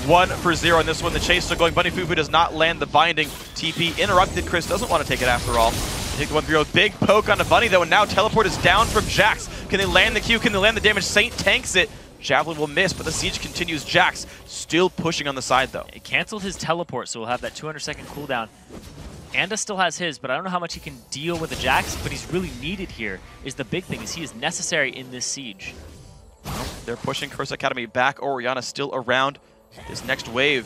1-for-0 in this one. The chase still going. Bunny Fufu does not land the binding. TP interrupted. Chris doesn't want to take it after all. They take the 1-0. Big poke on the Bunny, though, and now teleport is down from Jax. Can they land the Q? Can they land the damage? Saint tanks it. Javelin will miss, but the siege continues. Jax still pushing on the side, though. He canceled his teleport, so we'll have that 200-second cooldown. Anda still has his, but I don't know how much he can deal with the Jax, but he's really needed here is the big thing, is he is necessary in this siege. They're pushing Curse Academy back. Orianna still around. This next wave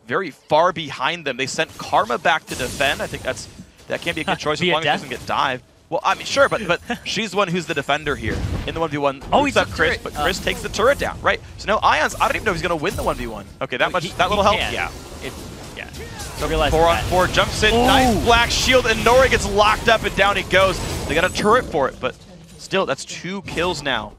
very far behind them. They sent Karma back to defend. I think that can't be a good choice as long as she doesn't get dived. Well, I mean, sure, but she's the one who's the defender here in the 1v1. Oh, he's up Chris, but Chris takes the turret down, right? So now Ions, I don't even know if he's going to win the 1v1. Okay, that little help? Yeah. Yeah. So 4-on-4, jumps in, nice black shield, and Nori gets locked up, and down he goes. They got a turret for it, but still, that's 2 kills now,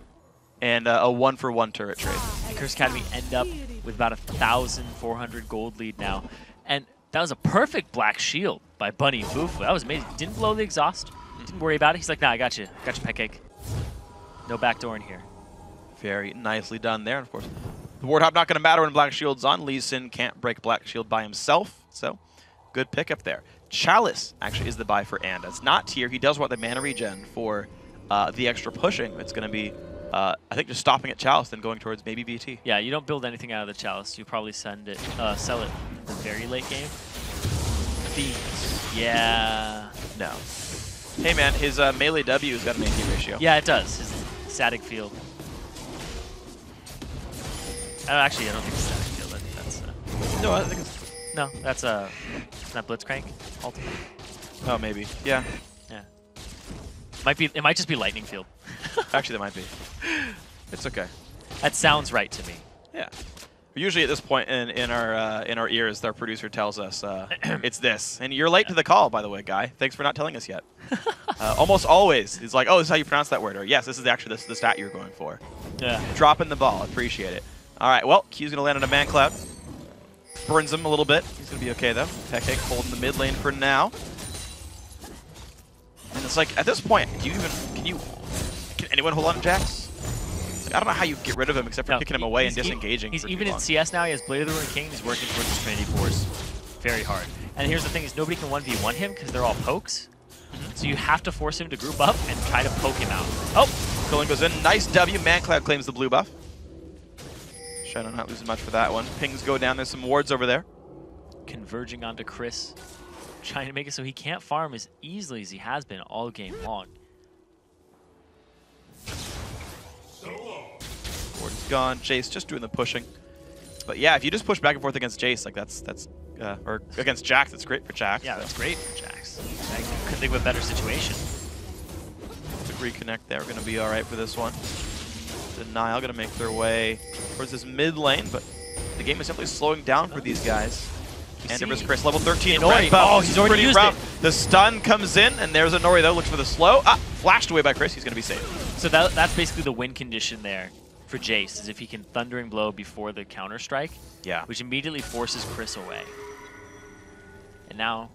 and a 1-for-1 turret trade. Curse Academy end up with about 1,400 gold lead now, and that was a perfect black shield by Bunny Fufu. That was amazing. Didn't blow the exhaust. Didn't worry about it. He's like, nah, I got you. Got you, pet cake. No backdoor in here. Very nicely done there. And of course, the Warthog not going to matter when Black Shield's on. Lee Sin can't break Black Shield by himself, so good pickup there. Chalice actually is the buy for Anda. It's not tier. He does want the mana regen for the extra pushing. It's going to be, I think, just stopping at Chalice, then going towards maybe BT. Yeah, you don't build anything out of the Chalice. You probably sell it in the very late game. Fiends. Yeah. No. Hey man, his melee W's got an AP ratio. Yeah, it does. His static field. Actually, I don't think it's static field. I think that's. No, I think it's. No, that's not Blitzcrank ultimate. Oh, maybe. Yeah. Yeah. Might be. It might just be lightning field. Actually, that might be. It's okay. That sounds right to me. Yeah. Usually at this point in our ears, our producer tells us it's this, and you're late to the call, by the way, guy. Thanks for not telling us yet. Almost always, he's like, "Oh, this is how you pronounce that word," or "Yes, this is actually the stat you're going for." Yeah. Dropping the ball, appreciate it. All right, well, Q's gonna land on a man cloud. Burns him a little bit. He's gonna be okay though. Pekek holding the mid lane for now. And it's like at this point, can anyone hold on to Jax? I don't know how you get rid of him except for kicking him away and disengaging. He's even in CS now. He has Blade of the Ruined King. He's working towards his Trinity Force very hard. And here's the thing: is nobody can 1v1 him because they're all pokes. So you have to force him to group up and try to poke him out. Oh, Cullen goes in. Nice W. Mancloud claims the blue buff. Shadow not losing much for that one. Pings go down. There's some wards over there. Converging onto Chris, trying to make it so he can't farm as easily as he has been all game long. Ward is gone. Jace just doing the pushing. But yeah, if you just push back and forth against Jace, like that's or against Jax, that's great for Jax. Yeah, that's great for Jax. I couldn't think of a better situation. To reconnect there, we're going to be all right for this one. Denial going to make their way towards this mid lane, but the game is simply slowing down for these guys. And there's Chris, level 13. Nori. Oh, he's already used it. The stun comes in, and there's a Nori though. Looks for the slow. Ah, flashed away by Chris. He's going to be safe. So that's basically the win condition there for Jace, is if he can Thundering Blow before the counter strike. Yeah. Which immediately forces Chris away. And now,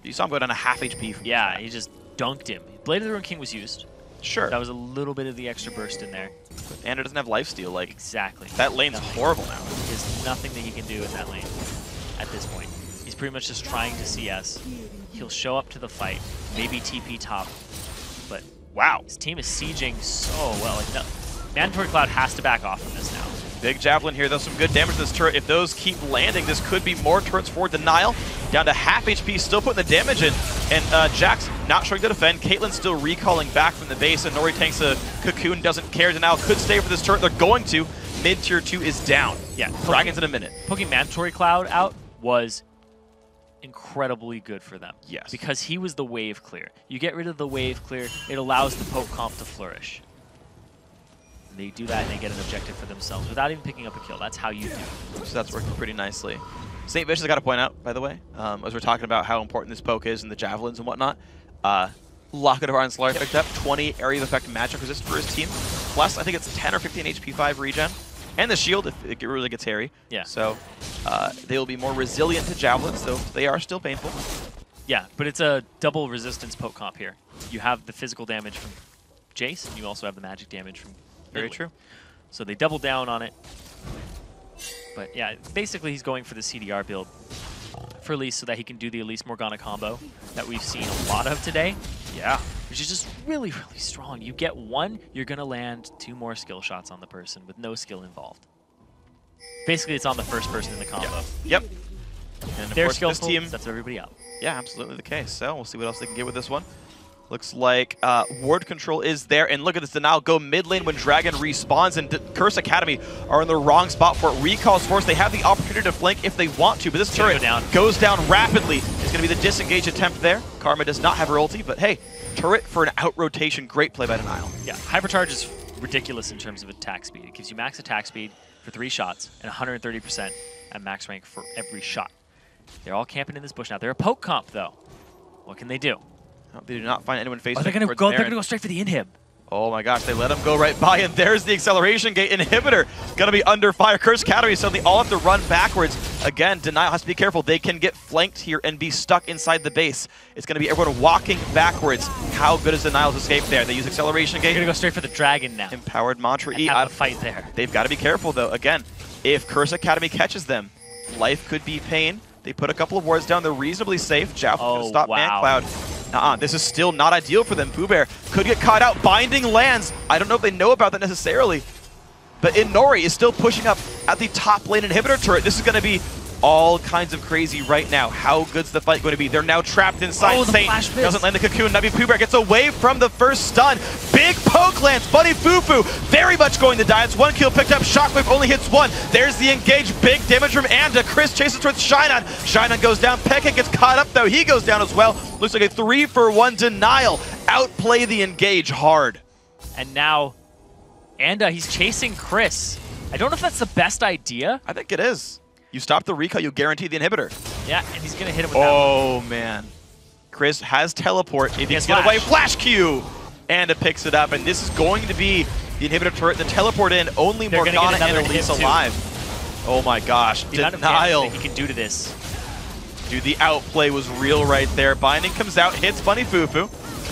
you saw him go down to half HP. From he just dunked him. Blade of the Ruined King was used. Sure. That was a little bit of the extra burst in there. And it doesn't have lifesteal. Like exactly. That lane's horrible now. There's nothing that he can do in that lane at this point. He's pretty much just trying to CS. He'll show up to the fight, maybe TP top, but wow, his team is sieging so well. Like, no, Mandatory Cloud has to back off from this now. Big Javelin here, does some good damage to this turret. If those keep landing, this could be more turrets for Denial. Down to half HP, still putting the damage in. And Jax not showing to defend. Caitlyn's still recalling back from the base, and Nori tanks a Cocoon, doesn't care. Denial could stay for this turret. They're going to. Mid-tier 2 is down. Yeah, Dragons in a minute. Poking Mandatory Cloud out was incredibly good for them. Yes. Because he was the wave clear. You get rid of the wave clear, it allows the poke comp to flourish. And they do that and they get an objective for themselves without even picking up a kill. That's how you do it. So that's working pretty nicely. St. Vicious, I got to point out, by the way, as we're talking about how important this poke is and the javelins and whatnot, Locket of Onslaught picked up 20 area of effect magic resist for his team. Plus, I think it's 10 or 15 HP 5 regen. And the shield if it really gets hairy. Yeah. So they will be more resilient to javelins, though they are still painful. Yeah, but it's a double resistance poke comp here. You have the physical damage from Jace, and you also have the magic damage from Very Ridley. true. So they double down on it. But yeah, basically he's going for the CDR build for Elise so that he can do the Elise Morgana combo that we've seen a lot of today. Yeah. Which is just really, really strong. You get one, you're going to land 2 more skill shots on the person with no skill involved. Basically, it's on the first person in the combo. Yep. And of They're course, skillful, this team, sets everybody up. yeah, absolutely the case. So we'll see what else they can get with this one. Looks like ward control is there, and look at this denial go mid lane when Dragon respawns, and Curse Academy are in the wrong spot for it. Recalls Force, they have the opportunity to flank if they want to, but this turret goes down rapidly. It's going to be the disengage attempt there. Karma does not have her ulti, but hey, turret for an out-rotation, great play by Denial. Yeah, Hypercharge is ridiculous in terms of attack speed. It gives you max attack speed for 3 shots and 130% at max rank for every shot. They're all camping in this bush now. They're a poke comp, though. What can they do? No, they do not find anyone facing. They're gonna go straight for the inhib. Oh my gosh, they let him go right by, and there's the acceleration gate. Inhibitor gonna be under fire. Curse Academy suddenly all have to run backwards. Again, Denial has to be careful. They can get flanked here and be stuck inside the base. It's gonna be everyone walking backwards. How good is Denial's escape there? They use acceleration gate. They're gonna go straight for the dragon now. Empowered Mantra E. Have a fight there. They've got to be careful though. Again, if Curse Academy catches them, life could be pain. They put a couple of wards down. They're reasonably safe. Jao can stop ManCloud. This is still not ideal for them. Pooh Bear could get caught out. Binding lands. I don't know if they know about that necessarily. But Inori is still pushing up at the top lane inhibitor turret. This is going to be all kinds of crazy right now. How good's the fight going to be? They're now trapped inside. Oh, Saint doesn't land the cocoon. Navi Pooh Bear gets away from the first stun. Big poke lands. Bunny Fufu very much going to die. It's 1 kill picked up. Shockwave only hits 1. There's the engage. Big damage from Anda. Chris chases towards Shinon. Shinon goes down. Pekka gets caught up though. He goes down as well. Looks like a 3-for-1 Denial. Outplay the engage hard. And now Anda, he's chasing Chris. I don't know if that's the best idea. I think it is. You stop the recall, you guarantee the inhibitor. Yeah, and he's going to hit him with that. Oh, man. Chris has teleport. If he can get away, flash Q! And it picks it up. And this is going to be the inhibitor turret. The teleport in, only Morgana and Elise alive. Oh my gosh. Denial. He can do to this. Dude, the outplay was real right there. Binding comes out, hits Bunny Fufu.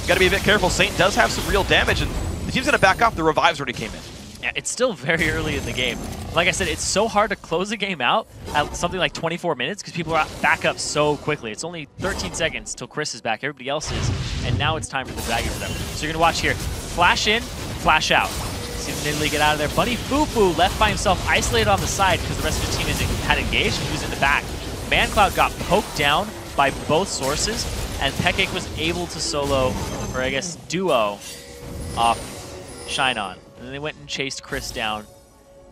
Gotta be a bit careful. Saint does have some real damage, and the team's gonna back off. The revives already came in. Yeah, it's still very early in the game. Like I said, it's so hard to close a game out at something like 24 minutes because people are back up so quickly. It's only 13 seconds till Chris is back. Everybody else is. And now it's time for the dragon for them. So you're going to watch here. Flash in, flash out. See Nidalee get out of there. Bunny Fufu left by himself, isolated on the side because the rest of the team had engaged. He was in the back. ManCloud got poked down by both sources, and Pekka was able to solo, or I guess duo, off Shinon. And then they went and chased Chris down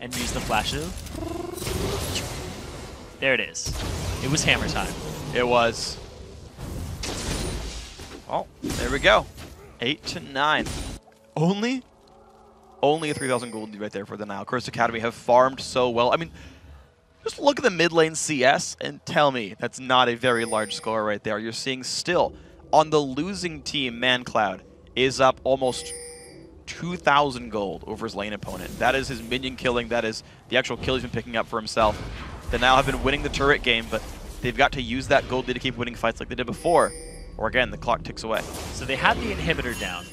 and used the flash. There it is. It was hammer time. It was. Oh, there we go. 8-9. Only a 3,000 gold lead right there for the Nile. Curse Academy have farmed so well. I mean, just look at the mid lane CS and tell me that's not a very large score right there. You're seeing still on the losing team, ManCloud is up almost 2,000 gold over his lane opponent. That is his minion killing. That is the actual kill he's been picking up for himself. They now have been winning the turret game, but they've got to use that gold lead to keep winning fights like they did before, or again, the clock ticks away. So they have the inhibitor down.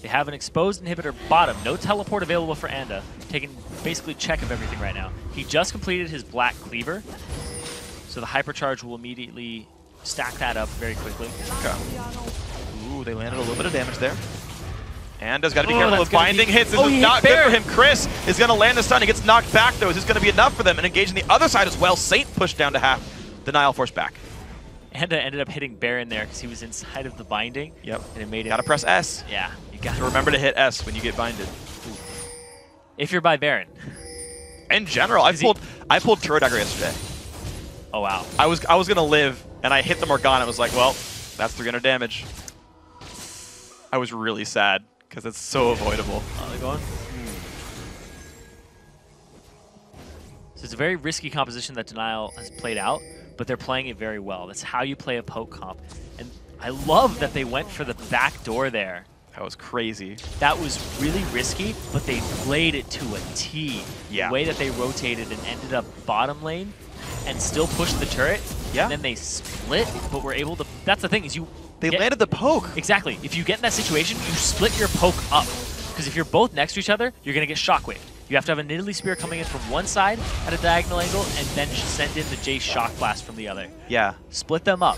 They have an exposed inhibitor bottom. No teleport available for Anda. Taking basically check of everything right now. He just completed his black cleaver, so the hypercharge will immediately stack that up very quickly. Okay. Ooh, they landed a little bit of damage there. Anda's got to be careful with binding hits. This is not good for him. Chris is going to land the stun. He gets knocked back, though. Is this going to be enough for them? And engaging the other side as well. Saint pushed down to half. Denial force back. Anda ended up hitting Baron there because he was inside of the binding. Yep. And it made it. Got to press S. Yeah. You got to remember to hit S when you get binded. If you're by Baron. In general, I pulled Turret Dagger yesterday. Oh, wow. I was going to live, and I hit the Morgana. I was like, well, that's 300 damage. I was really sad. Because it's so avoidable. Oh, they're going? So it's a very risky composition that Denial has played out, but they're playing it very well. That's how you play a poke comp. And I love that they went for the back door there. That was crazy. That was really risky, but they played it to a T. Yeah. The way that they rotated and ended up bottom lane and still pushed the turret. Yeah. And then they split, but were able to... That's the thing, is They landed the poke. Exactly. If you get in that situation, you split your poke up. Because if you're both next to each other, you're going to get shockwaved. You have to have a Nidalee Spear coming in from one side at a diagonal angle, and then send in the Jace Shock Blast from the other. Yeah. Split them up.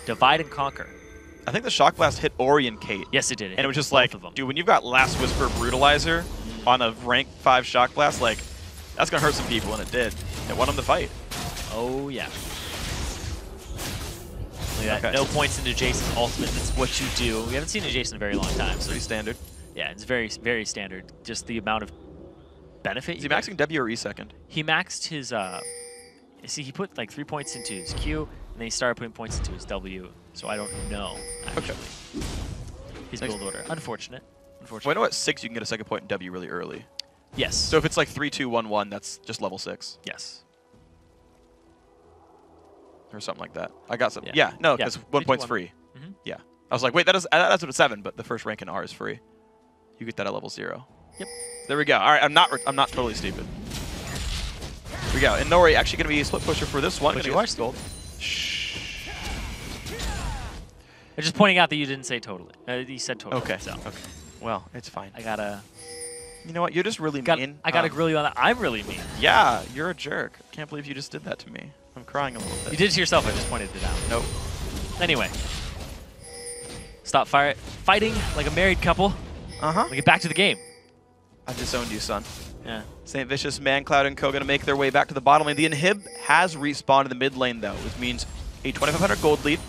Divide and conquer. I think the Shock Blast hit Ori and Kate. Yes, it did. And it was just like, dude, when you've got Last Whisper Brutalizer on a rank 5 Shock Blast, like, that's going to hurt some people, and it did. It won them the fight. Oh, yeah. exactly that. Okay. No points into Jason's ultimate. That's what you do. We haven't seen a Jason in a very long time. So Pretty standard. yeah, it's very, very standard. Just the amount of benefit. Is he maxing W or E second? He maxed his, see, he put like 3 points into his Q, and then he started putting points into his W. So I don't know, actually. Okay. His build order. Unfortunate. Well, I know at 6 you can get a second point in W really early. Yes. So if it's like 3, 2, 1, 1, that's just level 6. Yes. Or something like that. I got some. Yeah, no, because 1 point's free. Mm-hmm. Yeah. I was like, wait, that's what it's 7, but the first rank in R is free. You get that at level 0. Yep. There we go. All right, I'm not totally stupid. Here we go. And Nori actually going to be a split pusher for this one. But you are gold. Shh. I'm just pointing out that you didn't say totally. You said totally. Okay. So. Okay. Well, it's fine. I gotta. You know what? You're just really mean. I gotta grill you on that. I'm really mean. Yeah, you're a jerk. Can't believe you just did that to me. I'm crying a little bit. You did it to yourself. I just pointed it out. Nope. Anyway. Stop fighting like a married couple. Uh-huh. Get back to the game. I disowned you, son. Yeah. St. Vicious, ManCloud, and Co. going to make their way back to the bottom lane. The Inhib has respawned in the mid lane, though, which means a 2,500 gold lead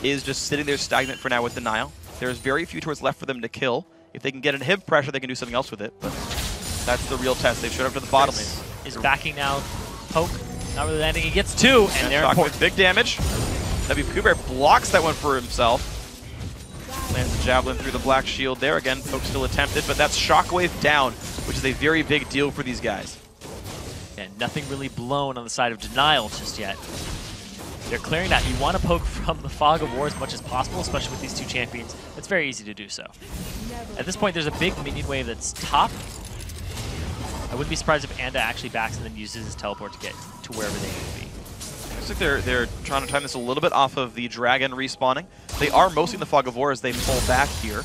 is just sitting there stagnant for now with Denial. There's very few turrets left for them to kill. If they can get Inhib pressure, they can do something else with it, but that's the real test. They've showed up to the bottom lane. Is backing now. Poke. Not really landing. He gets 2, and they're important. Big damage. W. Kuber blocks that one for himself. Lands a javelin through the black shield there. Again, Poke still attempted, but that's Shockwave down, which is a very big deal for these guys. And nothing really blown on the side of Denial just yet. They're clearing that. You want to poke from the Fog of War as much as possible, especially with these two champions. It's very easy to do so. At this point, there's a big minion wave that's top. I wouldn't be surprised if Anda actually backs and then uses his teleport to get to wherever they need to be. Looks like they're trying to time this a little bit off of the Dragon respawning. They are mostly in the Fog of War as they pull back here.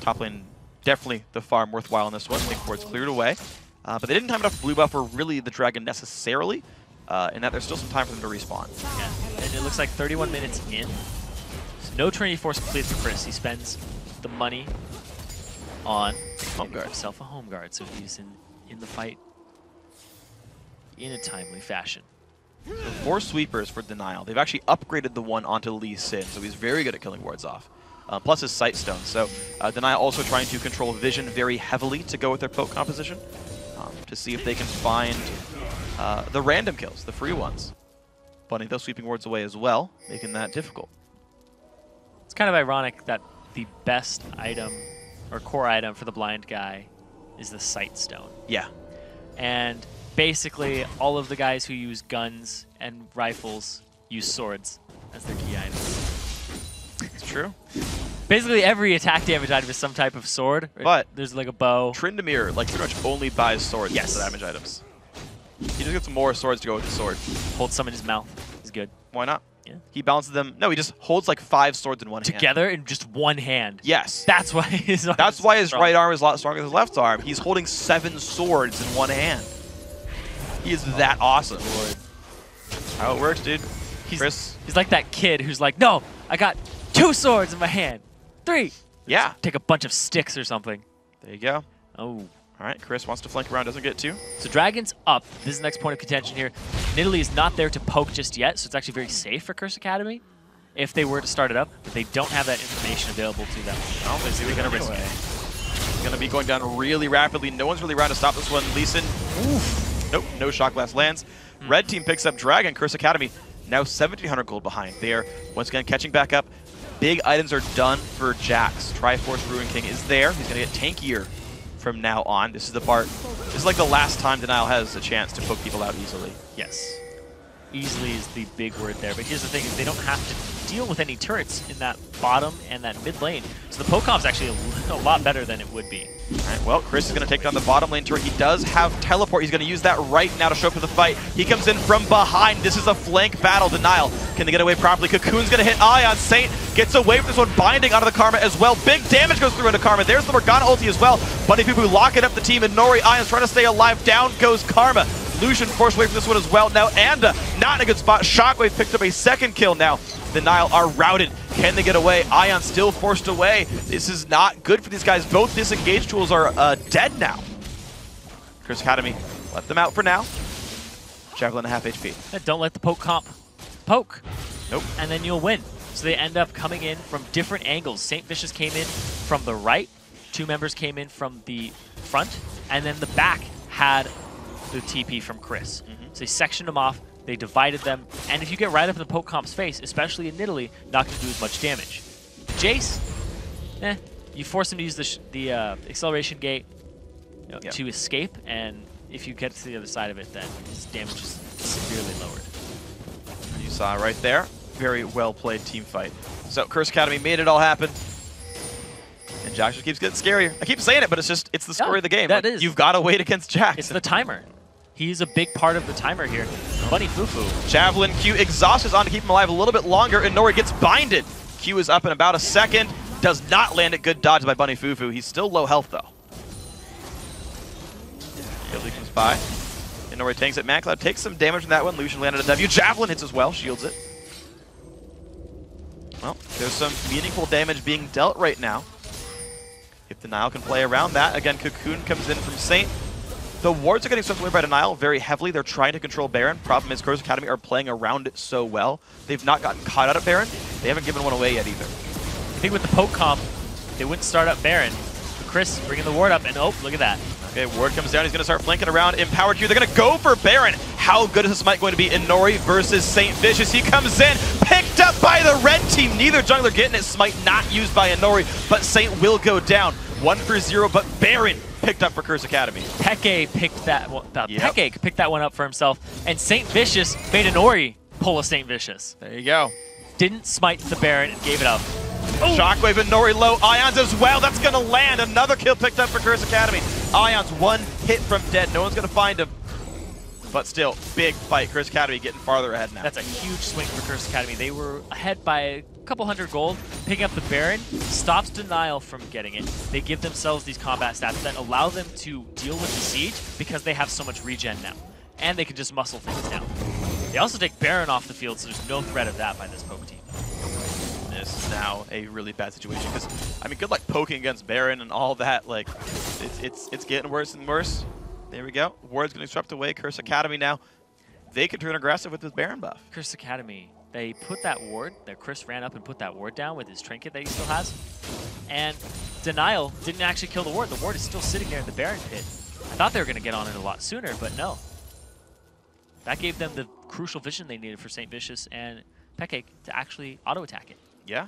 Top lane, definitely the farm worthwhile in this one. Link Ward's cleared away. But they didn't have enough blue buff or really the Dragon necessarily, in that there's still some time for them to respawn. Yeah, and it looks like 31 minutes in. So no Trinity Force completed for Chris. He spends the money on Home guard. Himself a home guard, so he's in the fight in a timely fashion. So 4 sweepers for Denial. They've actually upgraded the one onto Lee Sin, so he's very good at killing wards off. Plus his Sight Stone. So Denial also trying to control vision very heavily to go with their poke composition to see if they can find the random kills, the free ones. Bunting those sweeping wards away as well, making that difficult. It's kind of ironic that the best item or core item for the blind guy is the Sight Stone. Yeah. And basically all of the guys who use guns and rifles use swords as their key items. It's true. Basically every attack damage item is some type of sword. But there's like a bow. Tryndamere like pretty much only buys swords as the damage items. He just gets more swords to go with the sword. Holds some in his mouth. He's good. Why not? Yeah. He balances them. No, he just holds like 5 swords in one hand. Together in just one hand. Yes. That's why his arm That's why his strong. right arm is a lot stronger than his left arm. He's holding 7 swords in one hand. He is that awesome. Lord. How it works, dude. Chris. He's like that kid who's like, no, I got 2 swords in my hand. 3. Yeah. Just take a bunch of sticks or something. There you go. Oh. All right, Chris wants to flank around, doesn't get to. So Dragon's up. This is the next point of contention here. Nidalee is not there to poke just yet, so it's actually very safe for Curse Academy if they were to start it up, but they don't have that information available to them. No, they're going to risk it. It's going to be going down really rapidly. No one's really around to stop this one. Lee Sin, oof. Nope, no Shock Blast lands. Red team picks up Dragon. Curse Academy now 1,700 gold behind. They are once again catching back up. Big items are done for Jax. Triforce Ruin King is there. He's going to get tankier from now on. This is the part. This is like the last time Denial has a chance to poke people out easily. Yes. Easily is the big word there, but here's the thing, is they don't have to deal with any turrets in that bottom and that mid lane. So the poke comp's actually a lot better than it would be. All right, well, Chris is going to take down the bottom lane turret. He does have teleport. He's going to use that right now to show up to the fight. He comes in from behind. This is a flank battle. Denial. Can they get away properly? Cocoon's going to hit Ion. Saint gets away from this one. Binding onto the Karma as well. Big damage goes through into Karma. There's the Morgana ulti as well. Bunny Poo locking up the team, and Nori Ion's trying to stay alive. Down goes Karma. Lucian forced away from this one as well. Now Anda not in a good spot. Shockwave picked up a 2nd kill now. Denial are routed. Can they get away? Ion still forced away. This is not good for these guys. Both disengage tools are dead now. Curse Academy, let them out for now. Javelin at half HP. Don't let the poke comp poke. Nope. And then you'll win. So they end up coming in from different angles. St. Vicious came in from the right, 2 members came in from the front, and then the back had the TP from Chris. So they sectioned them off, they divided them, and if you get right up in the poke comp's face, especially in Italy, not going to do as much damage. Jace, you force him to use the acceleration gate to escape, and if you get to the other side of it, then his damage is severely lowered. You saw right there, very well played team fight. So Curse Academy made it all happen. And Jax just keeps getting scarier. I keep saying it, but it's the story of the game. That is. You've got to wait against Jax. It's the timer. He's a big part of the timer here. Bunny Fufu. Javelin Q exhausts is on to keep him alive a little bit longer, and Nori gets binded. Q is up in about a second. Does not land it. Good dodge by Bunny Fufu. He's still low health, though. Gildy comes by. And Nori tanks it. ManCloud takes some damage from that one. Lucian landed a W. Javelin hits as well. Shields it. Well, there's some meaningful damage being dealt right now. If Denial can play around that. Again, Cocoon comes in from Saint. The wards are getting swept away by Denial very heavily. They're trying to control Baron. Problem is, Curse Academy are playing around it so well. They've not gotten caught out of Baron. They haven't given one away yet either. I think with the poke comp, they wouldn't start up Baron. But Chris bringing the ward up, and oh, look at that. Okay, ward comes down. He's going to start flanking around. Empowered Q. They're going to go for Baron. How good is this smite going to be in Nori versus St. Vicious? He comes in, picked up by the red team. Neither jungler getting it. Smite not used by Nori, but Saint will go down. 1 for 0, but Baron picked up for Curse Academy. Peke picked that one. Peke picked that one up for himself, and St. Vicious made an Ori pull a St. Vicious. There you go. Didn't smite the Baron and gave it up. Oh. Shockwave and Nori low. Ions as well. That's going to land. Another kill picked up for Curse Academy. Ions 1 hit from dead. No one's going to find him. But still, big fight. Curse Academy getting farther ahead now. That's a huge swing for Curse Academy. They were ahead by a couple hundred gold. Picking up the Baron stops Denial from getting it. They give themselves these combat stats that allow them to deal with the siege because they have so much regen now. And they can just muscle things down. They also take Baron off the field, so there's no threat of that by this poke team. This is now a really bad situation because, I mean, good luck poking against Baron and all that. Like, it's getting worse and worse. There we go. Ward's going to disrupt away. Curse Academy now. They can turn aggressive with this Baron buff. Curse Academy, they put that ward, that Chris ran up and put that ward down with his trinket that he still has. And Denial didn't actually kill the ward. The ward is still sitting there in the Baron pit. I thought they were going to get on it a lot sooner, but no. That gave them the crucial vision they needed for St. Vicious and Peke to actually auto-attack it. Yeah,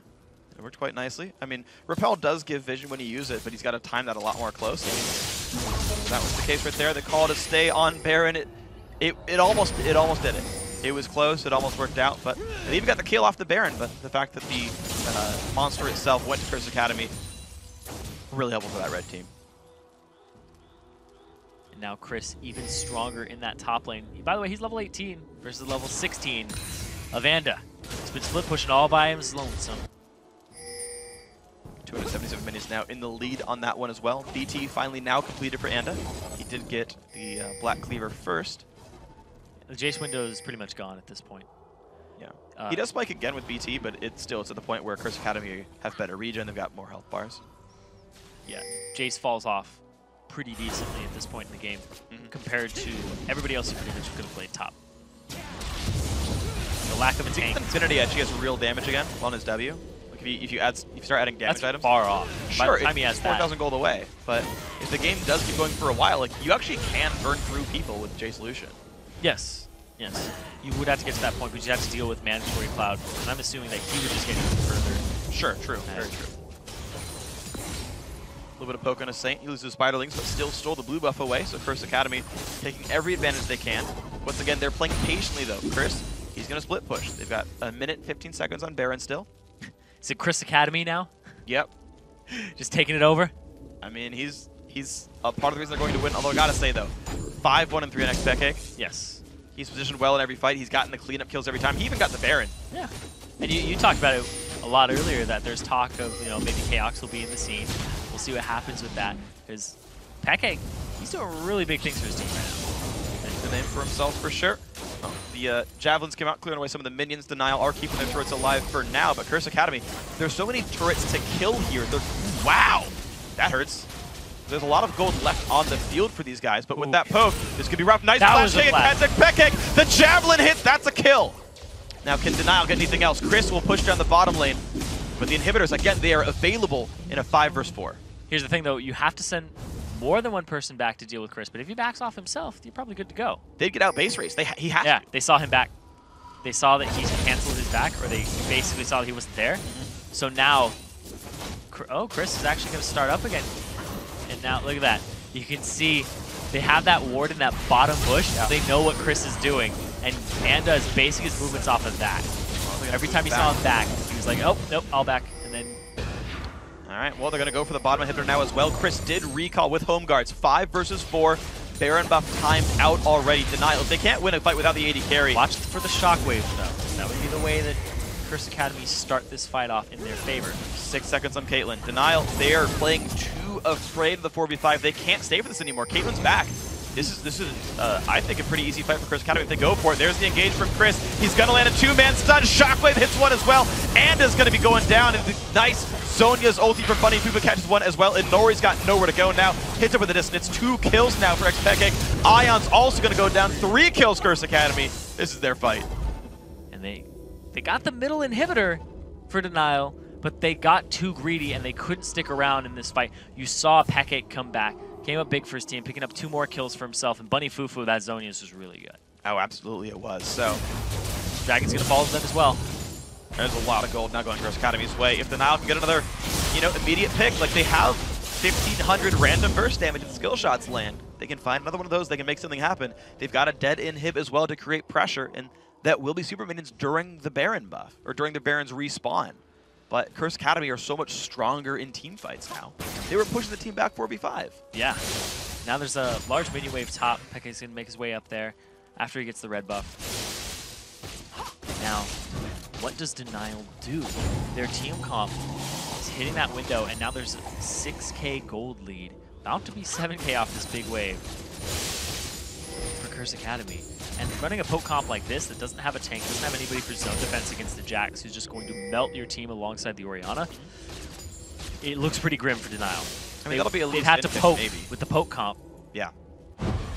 it worked quite nicely. I mean, Repel does give vision when you use it, but he's got to time that a lot more closely. That was the case right there. The call to stay on Baron, it almost did it. It was close, it almost worked out, but they even got the kill off the Baron, but the fact that the monster itself went to Curse Academy, really helpful for that red team. And now Chris even stronger in that top lane. By the way, he's level 18 versus level 16 of Anda. He's been split pushing all by his lonesome. 277 minions now in the lead on that one as well. BT finally now completed for Anda. He did get the Black Cleaver first. The Jace window is pretty much gone at this point. Yeah. He does spike again with BT, but it's at the point where Curse Academy have better regen. They've got more health bars. Yeah, Jace falls off pretty decently at this point in the game compared to everybody else who pretty much could have played top. The lack of a tank. Infinity actually has real damage again on his W. Like if you start adding damage items. Far off. Sure, by the time he has 4,000 gold away. But if the game does keep going for a while, like you actually can burn through people with Jace Lucian. Yes. Yes. You would have to get to that point, but you have to deal with mandatory cloud. And I'm assuming that he would just get even further. Sure, true. Very true. A little bit of poke on a Saint. He loses Spiderlings, but still stole the blue buff away. So Curse Academy taking every advantage they can. Once again, they're playing patiently though. Chris, he's going to split push. They've got 1 minute, 15 seconds on Baron still. Is it Chris Academy now? Yep. Just taking it over? I mean, he's a part of the reason they're going to win. Although I got to say though, 5-1 and 3 on Peke. Yes. He's positioned well in every fight. He's gotten the cleanup kills every time. He even got the Baron. Yeah. And you talked about it a lot earlier that there's talk of, maybe Chaos will be in the scene. We'll see what happens with that. Because Peke, he's doing really big things for his team right now. Making the name for himself for sure. Oh, the Javelins came out, clearing away some of the minions. Denial are keeping their turrets alive for now, but Curse Academy, there's so many turrets to kill here. Wow! That hurts. There's a lot of gold left on the field for these guys, but with that poke, this could be rough. Nice flash kick at Peke. The Javelin hits, that's a kill. Now, can Denial get anything else? Chris will push down the bottom lane, but the inhibitors, again, they are available in a 5 versus 4. Here's the thing, though. You have to send more than one person back to deal with Chris, but if he backs off himself, you're probably good to go. They'd get out base race. He has Yeah, to. they saw him back. They saw that he canceled his back, or they basically saw that he wasn't there. So now, oh, Chris is actually going to start up again. And now, look at that. You can see they have that ward in that bottom bush. Yeah. They know what Chris is doing, and Anda is basing his movements off of that. Every time he saw him back, he was like, oh, nope, I'll back. And then... All right, well, they're going to go for the bottom inhibitor now as well. Chris did recall with home guards. 5 versus 4. Baron buff timed out already. Denial. They can't win a fight without the AD carry. Watch for the shockwave, though. That would be the way that Curse Academy start this fight off in their favor. 6 seconds on Caitlyn. Denial, they are playing too afraid of the 4v5. They can't stay for this anymore. Caitlyn's back. This is I think, a pretty easy fight for Curse Academy if they go for it. There's the engage from Chris. He's going to land a 2-man stun. Shockwave hits one as well. Anda's going to be going down. And the nice Zhonya's ulti for Funny Fuba catches one as well. And Nori's got nowhere to go now. Hits it with a distance. 2 kills now for XPeke. Ion's also going to go down. 3 kills Curse Academy. This is their fight. And they got the middle inhibitor for Denial, but they got too greedy and they couldn't stick around in this fight. You saw Peke come back. Came up big for his team, picking up 2 more kills for himself, and Bunny Fufu, that Zhonya's was really good. Oh, absolutely it was. So, Dragon's going to follow them as well. There's a lot of gold now going Curse Academy's way. If Denial can get another, immediate pick, like they have 1,500 random burst damage if skill shots land. They can find another one of those, they can make something happen. They've got a dead inhib as well to create pressure, and that will be super minions during the Baron buff, or during the Baron's respawn. But Curse Academy are so much stronger in team fights now. They were pushing the team back 4v5. Yeah. Now there's a large minion wave top. Peke's going to make his way up there after he gets the red buff. Now, what does Denial do? Their team comp is hitting that window, and now there's a 6k gold lead. About to be 7k off this big wave for Curse Academy. And running a poke comp like this that doesn't have a tank, doesn't have anybody for zone defense against the Jax, who's just going to melt your team alongside the Orianna, it looks pretty grim for Denial. I mean, that'll be a they've had to poke maybe. with the poke comp. Yeah.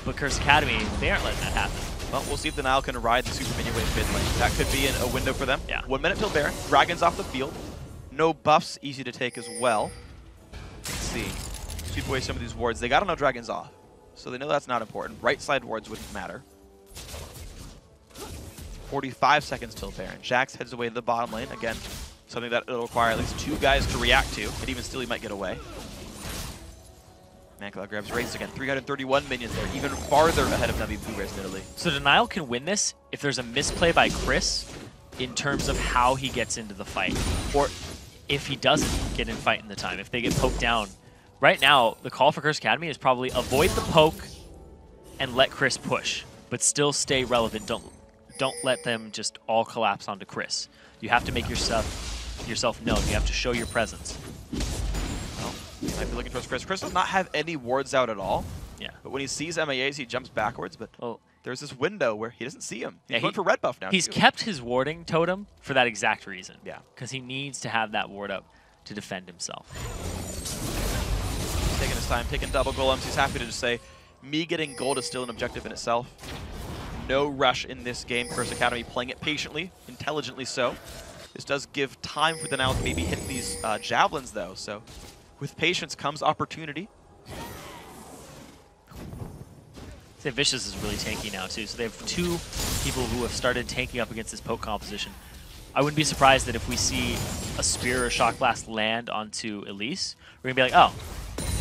But Curse Academy, they aren't letting that happen. Well, we'll see if Denial can ride the super minion wave mid lane. That could be a window for them. Yeah. 1 minute till Baron. Dragon's off the field. No buffs, easy to take as well. Let's see. Sweep away some of these wards. They gotta know Dragon's off. So they know that's not important. Right side wards wouldn't matter. 45 seconds till Baron. Jax heads away to the bottom lane. Again, something that it'll require at least 2 guys to react to, and even still he might get away. Mankala grabs Wraiths again. 331 minions there, even farther ahead of WP Race in Italy. So Denial can win this if there's a misplay by Chris in terms of how he gets into the fight, or if he doesn't get in fight in the time, if they get poked down. Right now, the call for Curse Academy is probably avoid the poke and let Chris push, but still stay relevant. Don't let them just all collapse onto Chris. You have to make yourself known. You have to show your presence. Well, he might be looking towards Chris. Chris does not have any wards out at all. Yeah. But when he sees MAAs, he jumps backwards. But there's this window where he doesn't see him. He's going for red buff now. He's kept his warding totem for that exact reason. Yeah. Because he needs to have that ward up to defend himself. He's taking his time, taking double golems. He's happy to just say, me getting gold is still an objective in itself. No rush in this game. Curse Academy playing it patiently, intelligently so. This does give time for Denial to maybe hit these javelins, though. So with patience comes opportunity. I'd say Vicious is really tanky now, too. So they have 2 people who have started tanking up against this poke composition. I wouldn't be surprised that if we see a Spear or Shock Blast land onto Elise, we're going to be like, oh,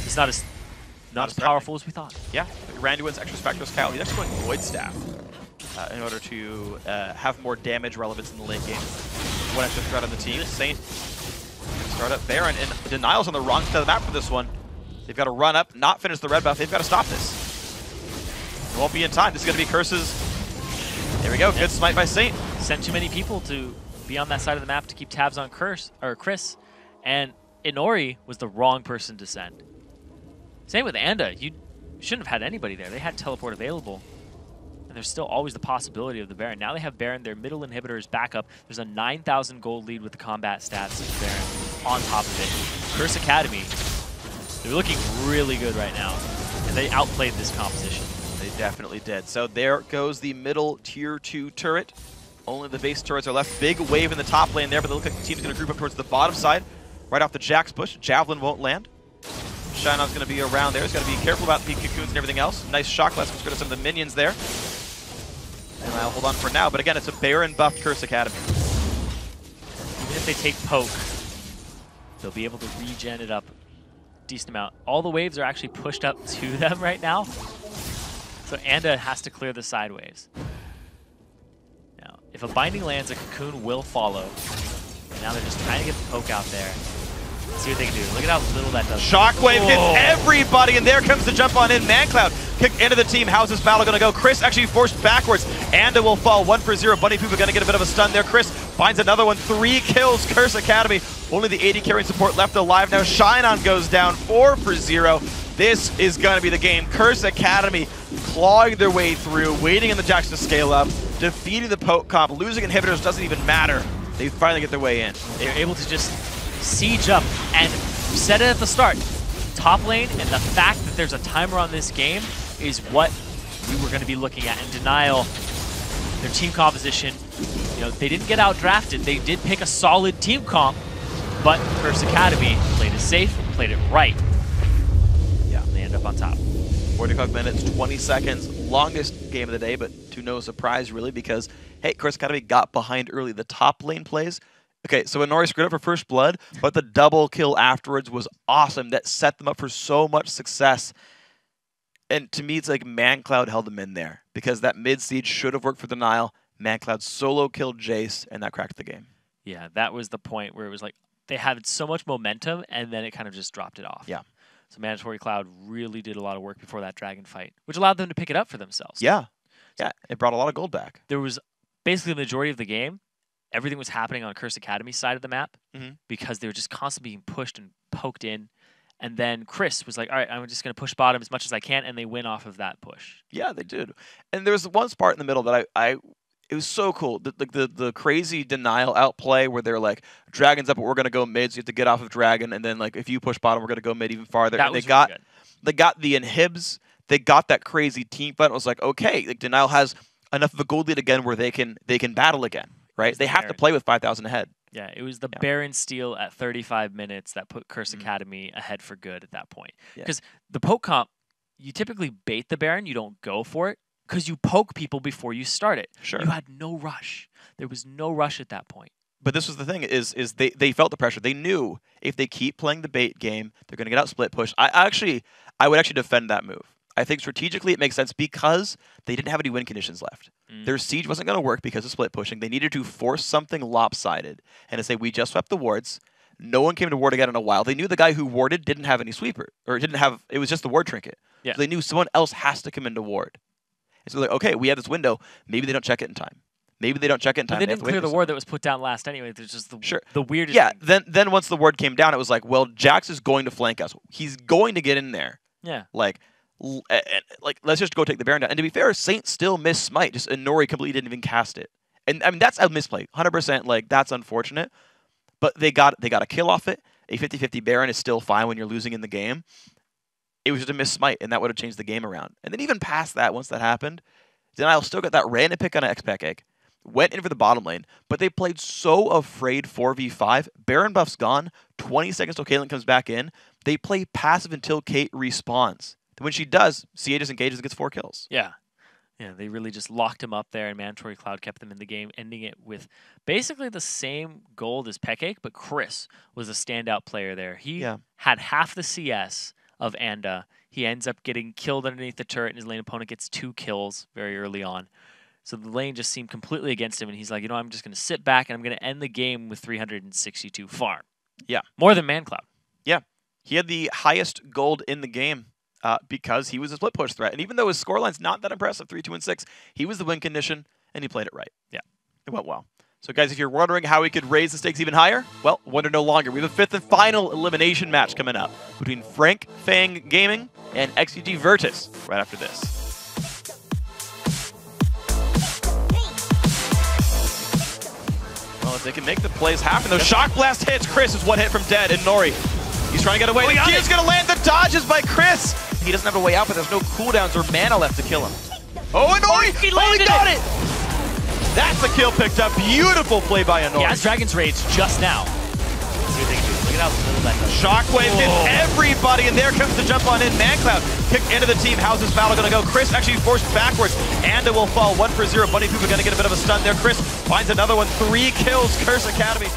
it's not as powerful as we thought. Yeah, Randuin's extra Spectros Cowl. He's actually going Void Staff in order to have more damage relevance in the late game. One extra threat on the team. Saint start up Baron, and Denial's on the wrong side of the map for this one. They've got to run up, not finish the red buff. They've got to stop this. It won't be in time. This is going to be Curse's. There we go. Good smite by Saint. Sent too many people to be on that side of the map to keep tabs on Chris, and Inori was the wrong person to send. Same with Anda. You shouldn't have had anybody there. They had teleport available. And there's still always the possibility of the Baron. Now they have Baron. Their middle inhibitor is back up. There's a 9,000 gold lead with the combat stats of Baron on top of it. Curse Academy, they're looking really good right now. And they outplayed this composition. They definitely did. So there goes the middle tier 2 turret. Only the base turrets are left. Big wave in the top lane there, but they look like the team's going to group up towards the bottom side. Right off the Jack's push. Javelin won't land. Shionon's going to be around there. He's got to be careful about the cocoons and everything else. Nice shock blast gets rid of some of the minions there. And I'll hold on for now. But again, it's a Baron buffed Curse Academy. Even if they take poke, they'll be able to regen it up a decent amount. All the waves are actually pushed up to them right now. So Anda has to clear the side waves. Now, if a binding lands, a cocoon will follow. And now they're just trying to get the poke out there. See what they can do. Look at how little that does. Shockwave hits everybody, and there comes the jump on in. ManCloud kicked into the team. How's this battle going to go? Chris actually forced backwards. Anda will fall 1 for 0. Bunny Poopa going to get a bit of a stun there. Chris finds another one. 3 kills. Curse Academy. Only the AD carrying support left alive. Now Shionon goes down 4 for 0. This is going to be the game. Curse Academy clawing their way through, waiting on the Jacks to scale up, defeating the poke comp. Losing inhibitors doesn't even matter. They finally get their way in. They're able to just siege up and set it at the start. Top lane and the fact that there's a timer on this game is what we were going to be looking at. In Denial, their team composition, you know, they didn't get out-drafted. They did pick a solid team comp, but Curse Academy played it safe, played it right. Yeah, they end up on top. 45 minutes, 20 seconds, longest game of the day, but to no surprise really, because, hey, Curse Academy got behind early. The top lane plays. Okay, so Inori screwed up for first blood, but the double kill afterwards was awesome. That set them up for so much success. And to me, it's like ManCloud held them in there, because that mid-siege should have worked for Denial. ManCloud solo killed Jace, and that cracked the game. Yeah, that was the point where it was like they had so much momentum, and then it kind of just dropped it off. Yeah. So Mandatory Cloud really did a lot of work before that dragon fight, which allowed them to pick it up for themselves. Yeah. Yeah, it brought a lot of gold back. There was basically the majority of the game, everything was happening on Curse Academy's side of the map because they were just constantly being pushed and poked in. And then Chris was like, all right, I'm just going to push bottom as much as I can, and they win off of that push. Yeah, they did. And there was one part in the middle that it was so cool. The crazy Denial outplay where they're like, Dragon's up, but we're going to go mid, so you have to get off of Dragon, and then like if you push bottom, we're going to go mid even farther. That and was really good. They got the inhibs, they got that crazy team fight. It was like, okay, like Denial has enough of a gold lead again where they can battle again, right? They have to play with 5,000 ahead. Yeah, it was the Baron steal at 35 minutes that put Curse Academy ahead for good at that point. Because the poke comp, you typically bait the Baron, you don't go for it, because you poke people before you start it. Sure. You had no rush. There was no rush at that point. But this was the thing, is they felt the pressure. They knew if they keep playing the bait game, they're going to get out split push. I would actually defend that move. I think strategically it makes sense because they didn't have any win conditions left. Their siege wasn't going to work because of split pushing. They needed to force something lopsided and to say, we just swept the wards. No one came to ward again in a while. They knew the guy who warded didn't have any sweeper, or it was just the ward trinket. Yeah. So they knew someone else has to come into ward. And so they're like, okay, we have this window. Maybe they don't check it in time. Maybe they don't check it in time. But they didn't clear the ward that was put down last anyway. There's just the weirdest thing. Then once the ward came down, it was like, well, Jax is going to flank us. He's going to get in there. Yeah. Like, let's just go take the Baron down. And to be fair, Saint still missed Smite. Just Inori completely didn't even cast it. And I mean, that's a misplay. 100%. Like, that's unfortunate. But they got a kill off it. A 50-50 Baron is still fine when you're losing in the game. It was just a miss Smite, and that would have changed the game around. And then even past that, once that happened, Denial still got that random pick on an X-Pack egg. Went in for the bottom lane, but they played so afraid 4v5. Baron buff's gone. 20 seconds till Caitlyn comes back in. They play passive until Kate respawns. When she does, CA disengages and gets 4 kills. Yeah. Yeah, they really just locked him up there, and Mandatory Cloud kept them in the game, ending it with basically the same gold as Pekake, but Chris was a standout player there. He had half the CS of Anda. He ends up getting killed underneath the turret, and his lane opponent gets 2 kills very early on. So the lane just seemed completely against him, and he's like, you know, I'm just going to sit back, and I'm going to end the game with 362 farm. Yeah. More than ManCloud. Yeah. He had the highest gold in the game. Because he was a split push threat. And even though his scoreline's not that impressive, 3-2-6, he was the win condition, and he played it right. Yeah, it went well. So guys, if you're wondering how we could raise the stakes even higher, well, wonder no longer. We have a 5th and final elimination match coming up between Frank Fang Gaming and XUG Virtus right after this. Well, if they can make the plays happen, those shock blast hits. Chris is 1 hit from dead, and Nori, he's trying to get away. He's going to land the dodges by Chris. He doesn't have a way out, but there's no cooldowns or mana left to kill him. Oh, and Ori! He got it! That's a kill picked up. Beautiful play by Annoy. He has Dragon's Rage just now. Let's see what they can do. Look at how little that does. Shockwave hits everybody, and there comes the jump on in. ManCloud kicked into the team. How's this battle going to go? Chris actually forced backwards. Anda will fall 1 for 0. Bunny Poopa going to get a bit of a stun there. Chris finds another one. 3 kills. Curse Academy.